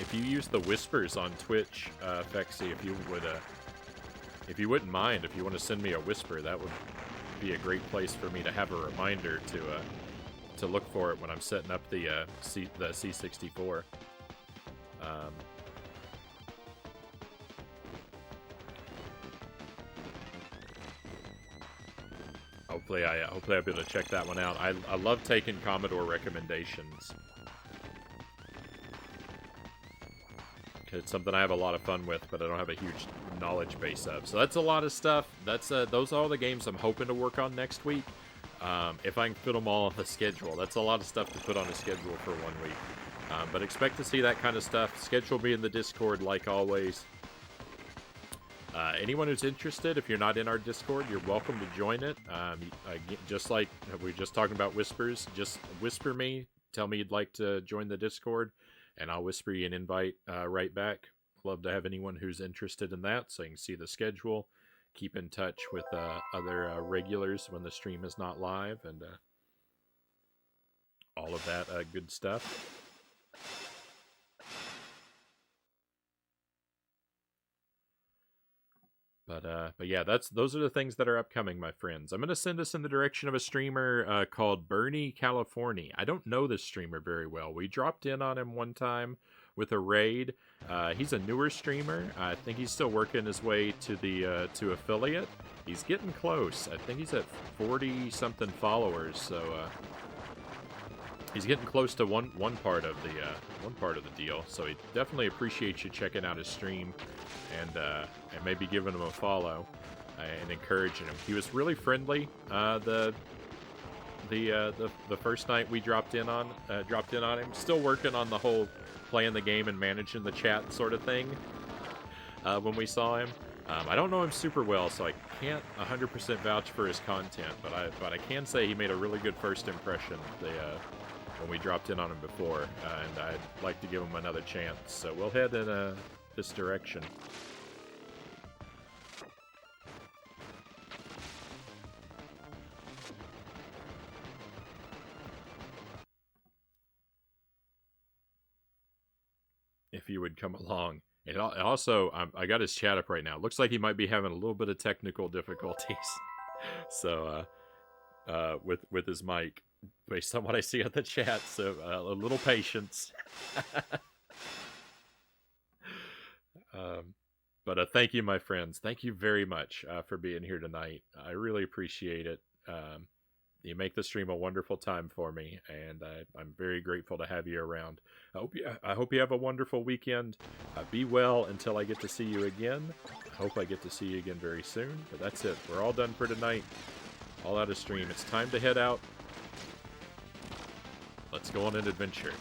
[SPEAKER 1] If you use the whispers on Twitch, Fexy, if you wouldn't mind, if you want to send me a whisper, that would be a great place for me to have a reminder to look for it when I'm setting up the C64. Hopefully I'll be able to check that one out. I love taking Commodore recommendations. It's something I have a lot of fun with, but I don't have a huge knowledge base of. So that's a lot of stuff. Those are all the games I'm hoping to work on next week. If I can fit them all on the schedule. That's a lot of stuff to put on a schedule for 1 week. But expect to see that kind of stuff. Schedule me in the Discord like always. Anyone who's interested, if you're not in our Discord, you're welcome to join it. Just like we were just talking about whispers, just whisper me. Tell me you'd like to join the Discord, and I'll whisper you an invite right back. Love to have anyone who's interested in that, so you can see the schedule, keep in touch with other regulars when the stream is not live, and all of that good stuff. But yeah, those are the things that are upcoming, my friends. I'm gonna send us in the direction of a streamer called Bernie California. I don't know this streamer very well. We dropped in on him one time with a raid. He's a newer streamer. I think he's still working his way to the to affiliate. He's getting close. I think he's at 40 something followers. So he's getting close to one part of the deal. So he definitely appreciates you checking out his stream and maybe giving him a follow and encouraging him. He was really friendly. The first night we dropped in on him. Still working on the whole playing the game and managing the chat sort of thing. When we saw him, I don't know him super well, so I can't 100% vouch for his content. But I can say he made a really good first impression. When we dropped in on him before, and I'd like to give him another chance. So we'll head in this direction. If you would come along. And also, I got his chat up right now. Looks like he might be having a little bit of technical difficulties. So, with his mic, based on what I see on the chat. So, a little patience. But thank you, my friends. Thank you very much for being here tonight. I really appreciate it. You make the stream a wonderful time for me, and I'm very grateful to have you around. I hope you have a wonderful weekend. Be well until I get to see you again. I hope I get to see you again very soon. But that's it. We're all done for tonight. All out of stream. It's time to head out. Let's go on an adventure.